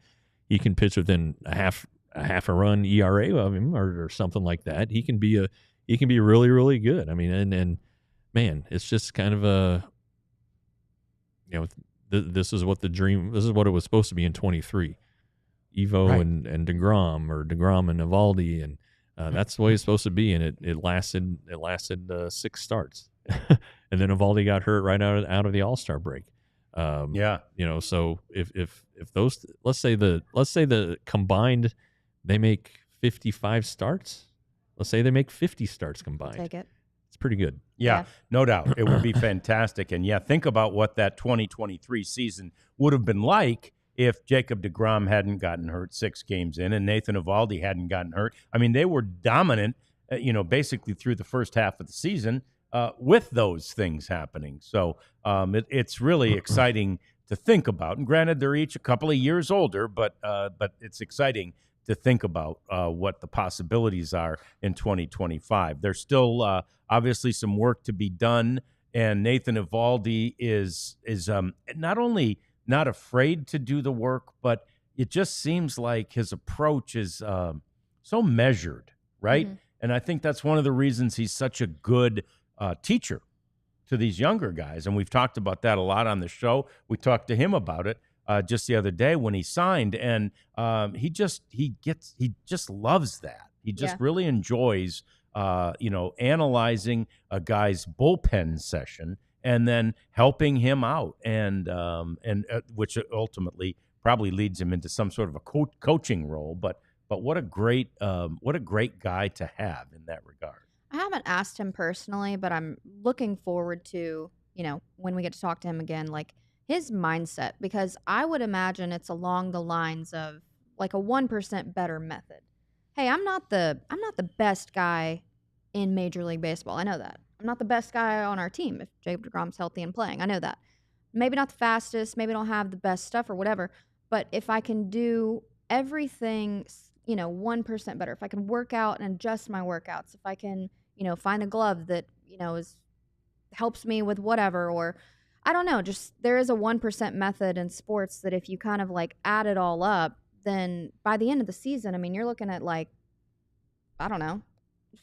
he can pitch within a half a run ERA of him or something like that. He can be really, really good. I mean, and man, it's just kind of a, this is what it was supposed to be in 23. Evo right. and DeGrom, or DeGrom and Eovaldi, and that's the way it's supposed to be. And it lasted 6 starts, and then Eovaldi got hurt right out of the All-Star break. So if those, let's say the combined, they make 55 starts. Let's say they make 50 starts combined. Take it. It's pretty good. Yeah, no doubt. It would be fantastic. And think about what that 2023 season would have been like if Jacob DeGrom hadn't gotten hurt 6 games in and Nathan Eovaldi hadn't gotten hurt. I mean, they were dominant, basically through the first half of the season with those things happening. So it's really exciting to think about. And granted, they're each a couple of years older, but it's exciting to think about what the possibilities are in 2025. There's still obviously some work to be done, and Nathan Eovaldi is not only not afraid to do the work, but it just seems like his approach is so measured, right? Mm-hmm. And I think that's one of the reasons he's such a good teacher to these younger guys. And we've talked about that a lot on the show. We talked to him about it just the other day when he signed, and he just loves that. He just really enjoys analyzing a guy's bullpen session and then helping him out, and which ultimately probably leads him into some sort of a coaching role. But what a great guy to have in that regard. I haven't asked him personally, but I'm looking forward to when we get to talk to him again, like his mindset, because I would imagine it's along the lines of like a 1% better method. Hey, I'm not the best guy in Major League Baseball. I know that. I'm not the best guy on our team if Jacob DeGrom's healthy and playing. I know that. Maybe not the fastest, maybe don't have the best stuff or whatever, but if I can do everything, 1% better, if I can work out and adjust my workouts, if I can, find a glove that, helps me with whatever, or I don't know, just there is a 1% method in sports that if you kind of like add it all up, then by the end of the season, I mean, you're looking at like, I don't know,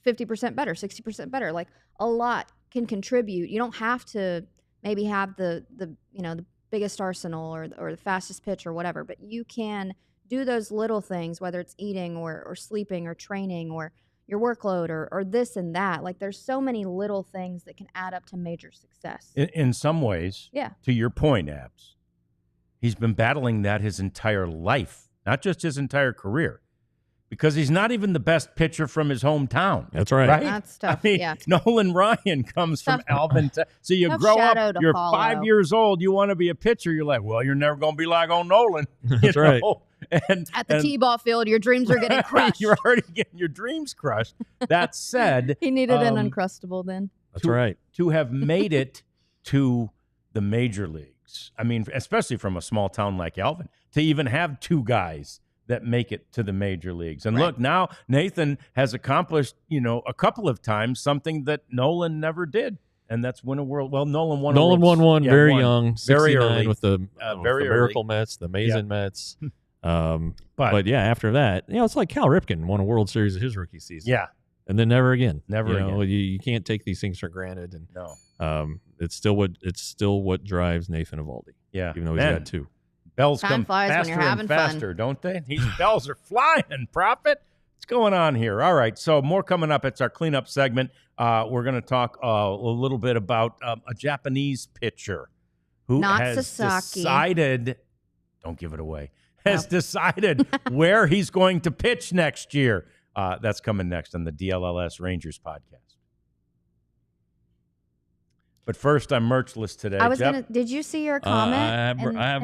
50% better, 60% better. Like a lot can contribute. You don't have to maybe have the biggest arsenal or the fastest pitch or whatever, but you can do those little things, whether it's eating or sleeping or training or your workload or this and that. Like there's so many little things that can add up to major success. In some ways, to your point, Abs, he's been battling that his entire life, not just his entire career, because he's not even the best pitcher from his hometown. That's right. That's tough. I mean, Nolan Ryan comes from Alvin. So you Tough grow up, you're follow. 5 years old, you want to be a pitcher. You're like, well, you're never going to be like on Nolan. That's right. And at the T-ball field, your dreams are getting crushed. You're already getting your dreams crushed. That said, he needed an Uncrustable then. That's right. To have made it to the major leagues, I mean, especially from a small town like Alvin, to even have 2 guys that make it to the major leagues. And look, now Nathan has accomplished, a couple of times something that Nolan never did. and that's win a world. Well, Nolan won. Nolan a world, won one, yeah, very won. young, very 69 early with the very Miracle early. Mets, the Amazing Mets. But yeah, after that, it's like Cal Ripken won a World Series of his rookie season. Yeah, and then never again. Never again. You can't take these things for granted, and no, it's still what drives Nathan Eovaldi. Yeah, even though he's got 2. Bells Time come flies when faster you're and having faster, fun. don't they? These bells are flying, Prophet. What's going on here? All right, so more coming up. It's our cleanup segment. We're going to talk a little bit about a Japanese pitcher who Not has Sasaki. decided, don't give it away, has decided where he's going to pitch next year. That's coming next on the DLLS Rangers podcast. But first, I'm merchless today. I was Jeff? gonna. Did you see your comment? I in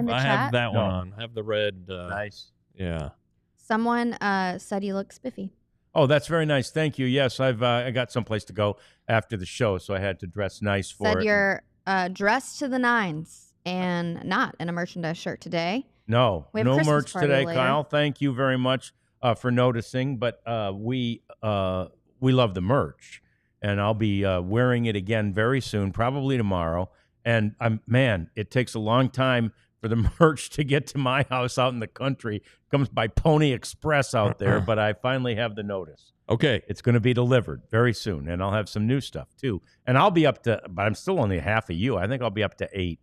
the have chat? that No. one on. I have the red. Nice. Yeah. Someone said you look spiffy. Oh, that's very nice. Thank you. Yes, I got someplace to go after the show, so I had to dress nice for Said it. you're dressed to the nines and not in a merchandise shirt today. No We have a Christmas merch party today, later. Kyle. Thank you very much for noticing. But we love the merch, and I'll be wearing it again very soon, probably tomorrow. And it takes a long time for the merch to get to my house out in the country. It comes by Pony Express out there, but I finally have the notice. Okay. It's going to be delivered very soon, and I'll have some new stuff too. And I'll be up to, but I'm still only half of you. I think I'll be up to 8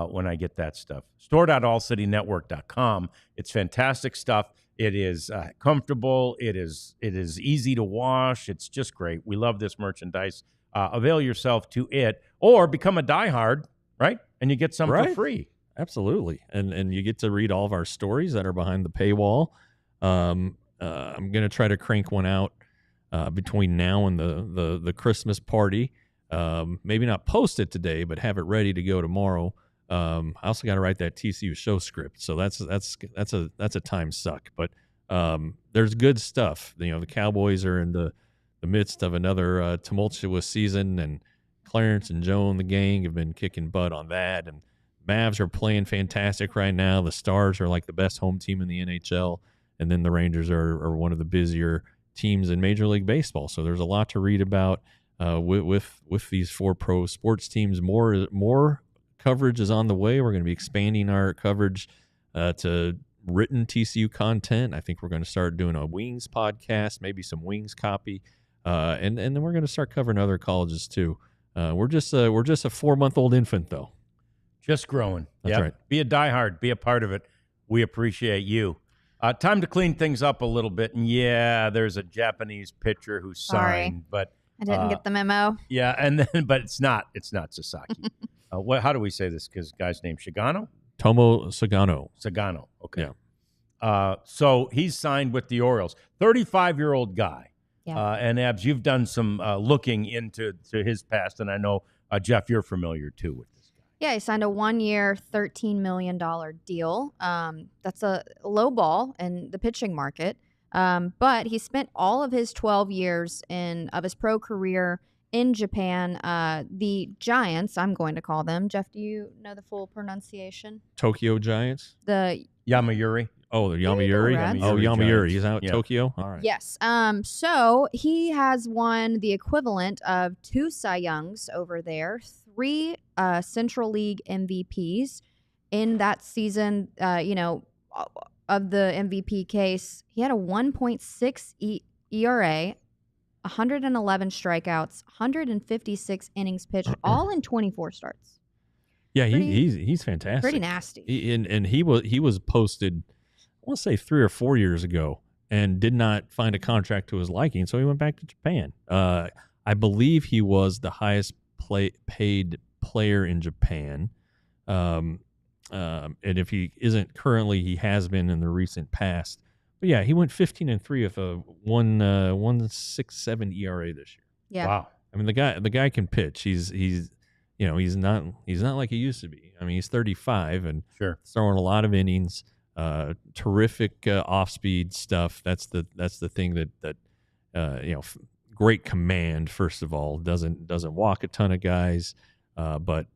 when I get that stuff. Store.allcitynetwork.com. It's fantastic stuff. It is comfortable. It is easy to wash. It's just great. We love this merchandise. Avail yourself to it, or become a diehard, right? And you get some for free. Absolutely. And you get to read all of our stories that are behind the paywall. I'm going to try to crank one out between now and the Christmas party. Maybe not post it today, but have it ready to go tomorrow. I also got to write that TCU show script. So that's a time suck, but there's good stuff. The Cowboys are in the midst of another tumultuous season, and Clarence and Joe and the gang have been kicking butt on that. And Mavs are playing fantastic right now. The Stars are like the best home team in the NHL. And then the Rangers are one of the busier teams in Major League Baseball. So there's a lot to read about with these 4 pro sports teams. More coverage is on the way. We're going to be expanding our coverage to written TCU content. I think we're going to start doing a Wings podcast, maybe some Wings copy, and then we're going to start covering other colleges too. We're just a 4-month-old infant though. Just growing. That's right. Be a diehard. Be a part of it. We appreciate you. Time to clean things up a little bit. And there's a Japanese pitcher who signed, but I didn't get the memo. yeah, but it's not Sasaki. How do we say this? Because guy's name Shigano? Tomo Sagano. Sagano. Okay. Yeah. So he's signed with the Orioles. 35-year-old guy. Yeah. And Abs, you've done some looking into his past, and I know Jeff, you're familiar too with this guy. Yeah, he signed a 1-year, $13 million deal. That's a low ball in the pitching market. But he spent all of his 12 years of his pro career in Japan. The Giants, I'm going to call them. Jeff, do you know the full pronunciation? Tokyo Giants. The Yamayuri. Oh, the Yamayuri. Reds. Oh, Yamayuri. He's out Yeah. Tokyo. All right. Yes. So he has won the equivalent of 2 Cy Youngs over there, 3 Central League MVPs in that season. Of the MVP case, he had a 1.6 ERA, 111 strikeouts, 156 innings pitched, all in 24 starts. Yeah, he's fantastic. Pretty nasty. He was posted, I want to say 3 or 4 years ago, and did not find a contract to his liking, so he went back to Japan. I believe he was the highest paid player in Japan. And if he isn't currently, he has been in the recent past. But yeah, he went 15-3 with a 1.67 ERA this year. Yeah. Wow. I mean, the guy can pitch. He's not like he used to be. I mean, he's 35 and Sure. throwing a lot of innings. Terrific off-speed stuff. That's the thing that great command. First of all, doesn't walk a ton of guys, but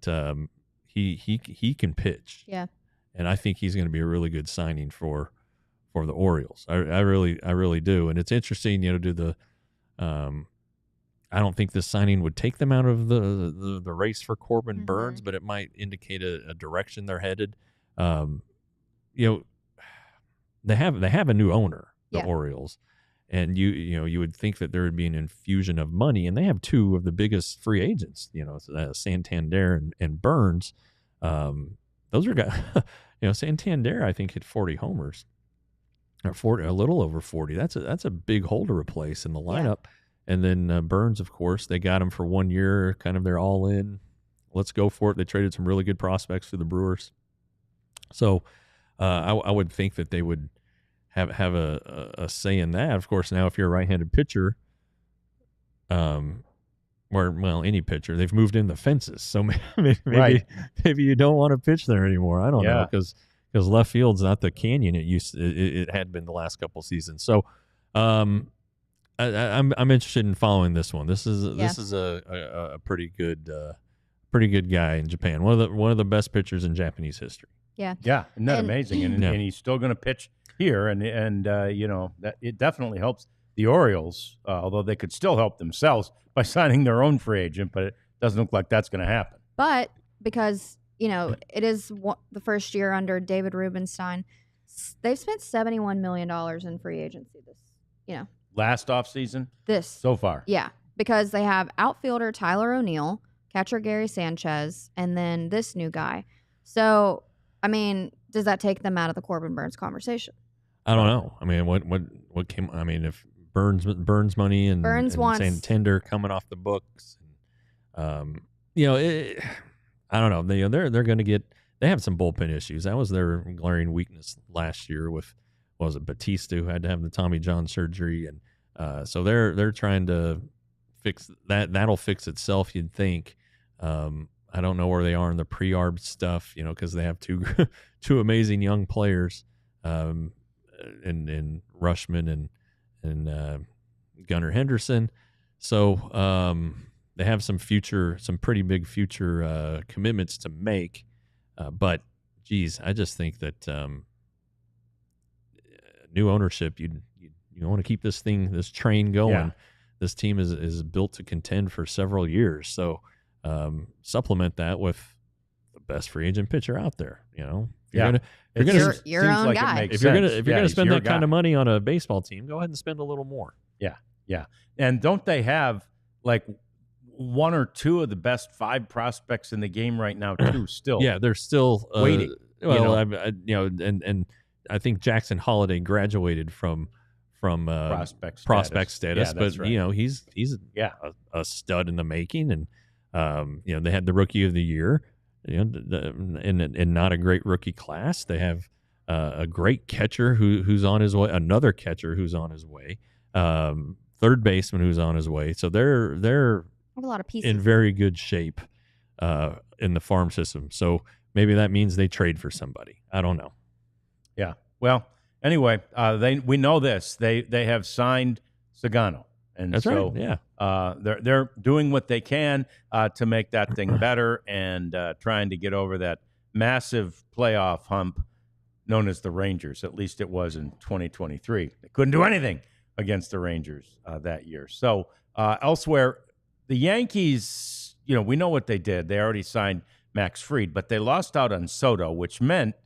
he can pitch. Yeah. And I think he's going to be a really good signing for the Orioles. I really do. And it's interesting, do the I don't think this signing would take them out of the race for Corbin Mm-hmm. Burns, but it might indicate a direction they're headed. You know, they have a new owner, the Orioles, and you would think that there would be an infusion of money, and they have two of the biggest free agents. You know, Santander and Burns. Those are guys. You know, Santander I think hit 40 homers, or 40, a little over 40. That's a big hole to replace in the lineup. And then Burns, of course, they got him for 1 year, kind of their all in. Let's go for it. They traded some really good prospects for the Brewers. So I would think that they would have a say in that. Of course, now if you're a right-handed pitcher, any pitcher, they've moved in the fences. So maybe you don't want to pitch there anymore. I don't know, because left field's not the canyon it had been the last couple seasons. So I'm interested in following this one. This is a pretty good guy in Japan. One of the best pitchers in Japanese history. Yeah. Yeah. Isn't that amazing? And he's still going to pitch here. And you know, that it definitely helps the Orioles, although they could still help themselves by signing their own free agent, but it doesn't look like that's going to happen. But because, you know, it is the first year under David Rubenstein, they've spent $71 million in free agency Last offseason? This. So far. Yeah, because they have outfielder Tyler O'Neill, catcher Gary Sanchez, and then this new guy. So, I mean, does that take them out of the Corbin Burns conversation? I don't know. I mean, what came? I mean, if Burns money and Santander coming off the books, you know, I don't know. They're going to get. They have some bullpen issues. That was their glaring weakness last year with. Was it Batista who had to have the Tommy John surgery, and so they're trying to fix that. That'll fix itself, you'd think. I don't know where they are in the pre-arb stuff, you know, because they have two amazing young players, in Rushman and Gunnar Henderson. So they have some pretty big future commitments to make. But geez, I just think that. New ownership, you want to keep this train going. Yeah. This team is built to contend for several years. So supplement that with the best free agent pitcher out there. You know, your own guy. If you're gonna spend that kind of money on a baseball team, go ahead and spend a little more. Yeah. And don't they have like one or two of the best 5 prospects in the game right now too? Still, yeah, they're still waiting. And I think Jackson Holiday graduated from prospect status, but right. You know he's a stud in the making, and you know they had the rookie of the year, you know, in not a great rookie class. They have a great catcher who's on his way, another catcher who's on his way, third baseman who's on his way. So they're have a lot of pieces in very good shape in the farm system. So maybe that means they trade for somebody. I don't know. Yeah. Well, anyway, we know this. They have signed Sagano, and that's so right. Yeah. They're doing what they can to make that thing better and trying to get over that massive playoff hump known as the Rangers. At least it was in 2023. They couldn't do anything against the Rangers that year. So elsewhere, the Yankees, you know, we know what they did. They already signed Max Fried, but they lost out on Soto, which meant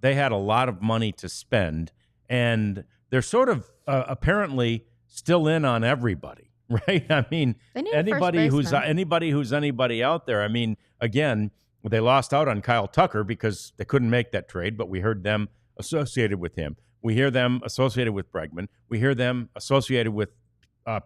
they had a lot of money to spend, and they're sort of apparently still in on everybody, right? I mean, anybody who's anybody out there. I mean, again, they lost out on Kyle Tucker because they couldn't make that trade, but we heard them associated with him. We hear them associated with Bregman. We hear them associated with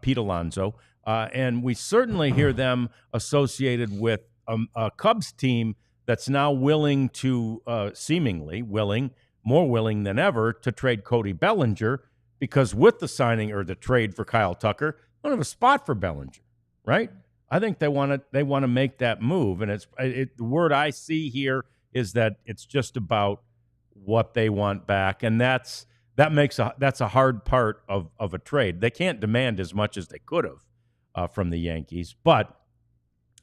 Pete Alonso, and we certainly hear them associated with a Cubs team that's now willing to, seemingly willing, more willing than ever, to trade Cody Bellinger, because with the signing or the trade for Kyle Tucker, they don't have a spot for Bellinger, right? I think they want to make that move, and the word I see here is that it's just about what they want back, and that's a hard part of a trade. They can't demand as much as they could have from the Yankees, but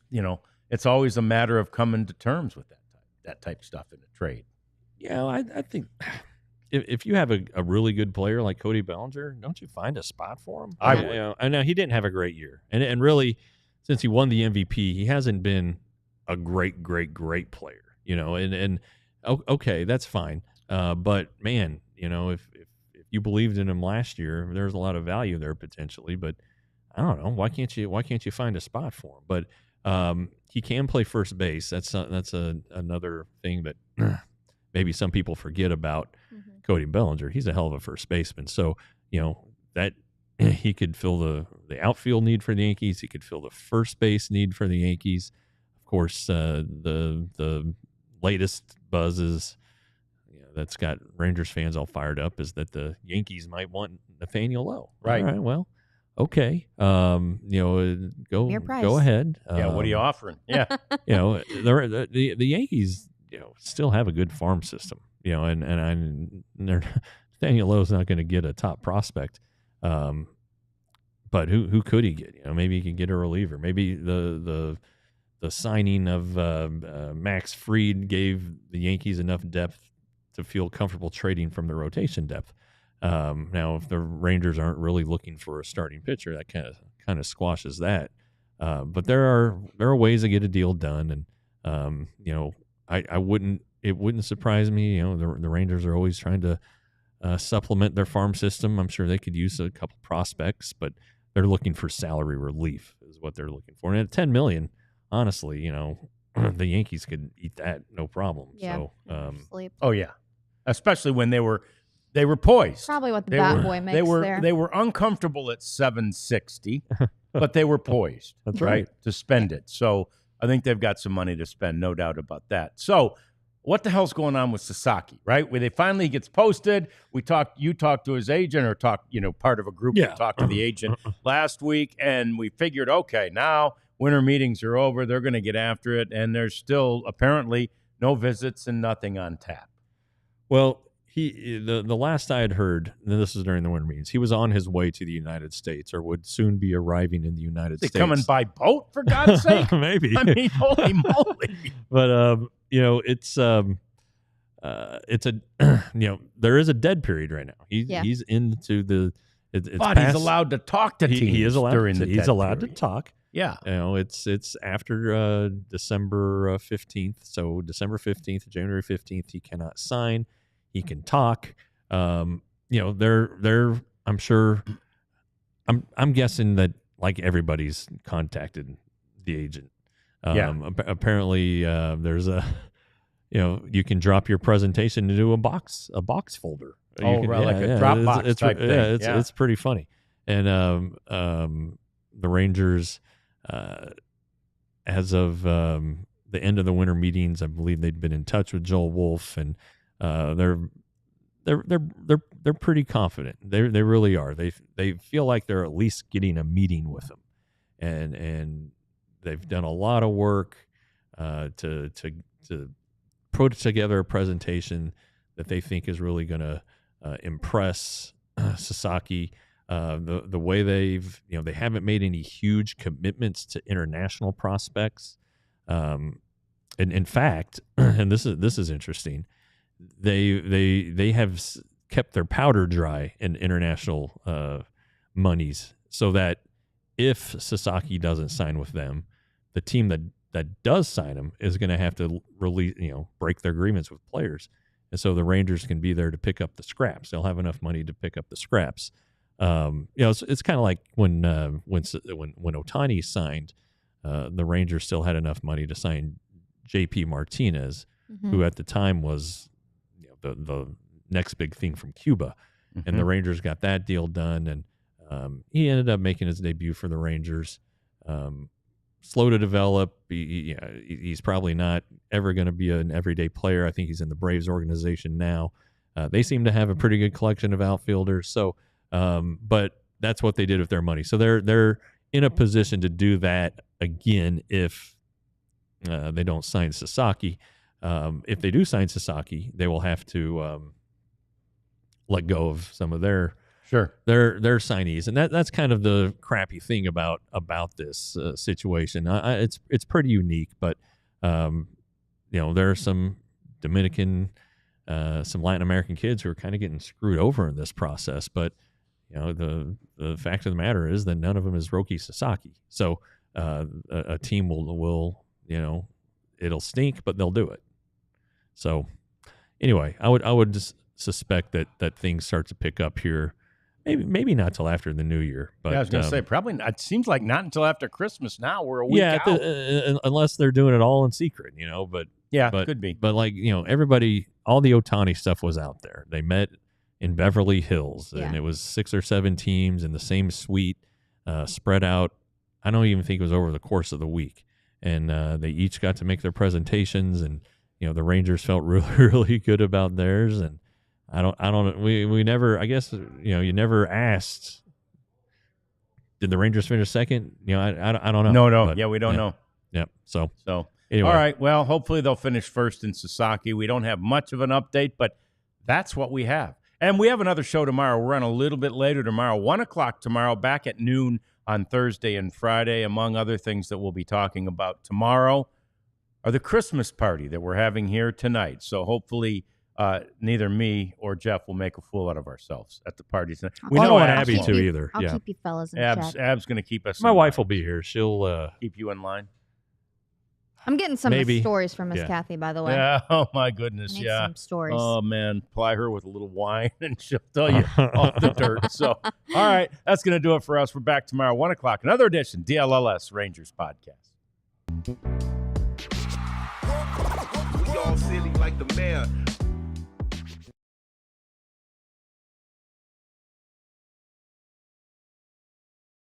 you know. It's always a matter of coming to terms with that type of stuff in a trade. Yeah, I think if you have a really good player like Cody Bellinger, don't you find a spot for him? I mean, would. You know, I know he didn't have a great year, and really, since he won the MVP, he hasn't been a great player. You know, and okay, that's fine. But man, you know, if you believed in him last year, there's a lot of value there potentially. But I don't know, why can't you find a spot for him? But he can play first base. That's another thing that maybe some people forget about Cody Bellinger. He's a hell of a first baseman. So, you know, that he could fill the outfield need for the Yankees. He could fill the first base need for the Yankees. Of course, the latest buzz is, you know, that's got Rangers fans all fired up, is that the Yankees might want Nathaniel Lowe. Right. All right. Well, okay. You know, go ahead. Yeah. What are you offering? Yeah. You know, the Yankees, you know, still have a good farm system. You know, and Nathaniel Lowe's not going to get a top prospect. But who could he get? You know, maybe he could get a reliever. Maybe the signing of Max Fried gave the Yankees enough depth to feel comfortable trading from the rotation depth. Now, if the Rangers aren't really looking for a starting pitcher, that kind of squashes that. But there are ways to get a deal done, and you know, it wouldn't surprise me. You know, the Rangers are always trying to supplement their farm system. I'm sure they could use a couple prospects, but they're looking for salary relief is what they're looking for. And at $10 million, honestly, you know, the Yankees could eat that no problem. Yeah. So, Sleep. Oh yeah, especially when they were poised. Probably what the bat boy makes there. They were uncomfortable at 760, but they were poised. That's right. To spend it. So I think they've got some money to spend, no doubt about that. So what the hell's going on with Sasaki, right? Where they finally gets posted. You talked to his agent, or part of a group that talked to the agent last week, and we figured, okay, now winter meetings are over. They're going to get after it, and there's still apparently no visits and nothing on tap. Well, the last I had heard, and this is during the winter meetings, he was on his way to the United States, or would soon be arriving in the United States. Coming by boat, for God's sake? Maybe. I mean, holy moly. But you know, it's a you know, there is a dead period right now. He's into the. It's but past, he's allowed to talk to teams. He is allowed during to. the He's dead allowed period. to talk. Yeah. You know, it's after December 15th. So December 15th, January 15th, he cannot sign. He can talk. You know, they're. I'm sure. I'm guessing that, like, everybody's contacted the agent. Apparently, there's a. You know, you can drop your presentation into a box folder. Oh, right, like a Dropbox type thing. It's pretty funny. And the Rangers, as of the end of the winter meetings, I believe they'd been in touch with Joel Wolf, and they're pretty confident. They really are. They feel like they're at least getting a meeting with him, and they've done a lot of work to put together a presentation that they think is really going to impress Sasaki. The way they haven't made any huge commitments to international prospects. And in fact, and this is interesting, they have kept their powder dry in international monies, so that if Sasaki doesn't sign with them, the team that does sign him is going to have to break their agreements with players. And so the Rangers can be there to pick up the scraps. They'll have enough money to pick up the scraps. It's kind of like when Ohtani signed, the Rangers still had enough money to sign JP Martinez, who at the time was the next big thing from Cuba. And the Rangers got that deal done, and he ended up making his debut for the Rangers. Slow to develop. He's probably not ever going to be an everyday player. I think he's in the Braves organization now. They seem to have a pretty good collection of outfielders. So, but that's what they did with their money. So they're in a position to do that again if they don't sign Sasaki. If they do sign Sasaki, they will have to let go of some of their signees, and that's kind of the crappy thing about this situation. It's pretty unique, but there are some Dominican some Latin American kids who are kind of getting screwed over in this process. But the fact of the matter is that none of them is Roki Sasaki. So a team will it'll stink, but they'll do it. So anyway, I would just suspect that things start to pick up here. Maybe not till after the new year. But I was going to say probably not, it seems like not until after Christmas. Now we're a week out. Unless they're doing it all in secret, But could be. But everybody, all the Ohtani stuff was out there. They met in Beverly Hills, and it was 6 or 7 teams in the same suite, spread out. I don't even think it was over the course of the week, and they each got to make their presentations, and the Rangers felt really, really good about theirs, and we never, I guess, you never asked, did the Rangers finish second? I don't know. No. But, we don't know. Yep. So anyway. All right. Well, hopefully they'll finish first in Sasaki. We don't have much of an update, but that's what we have. And we have another show tomorrow. We're on a little bit later tomorrow, 1:00 tomorrow, back at noon on Thursday and Friday. Among other things that we'll be talking about tomorrow are the Christmas party that we're having here tonight. So hopefully neither me or Jeff will make a fool out of ourselves at the party tonight. We don't want Abby to either. I'll keep you fellas in check. Ab's going to keep us. My wife will be here. She'll keep you in line. I'm getting some stories from Miss Kathy, by the way. Yeah. Oh my goodness. I need some stories. Oh man, ply her with a little wine, and she'll tell you all the dirt. So, all right, that's going to do it for us. We're back tomorrow, 1:00. Another edition, DLLS Rangers Podcast. We all silly like the mayor.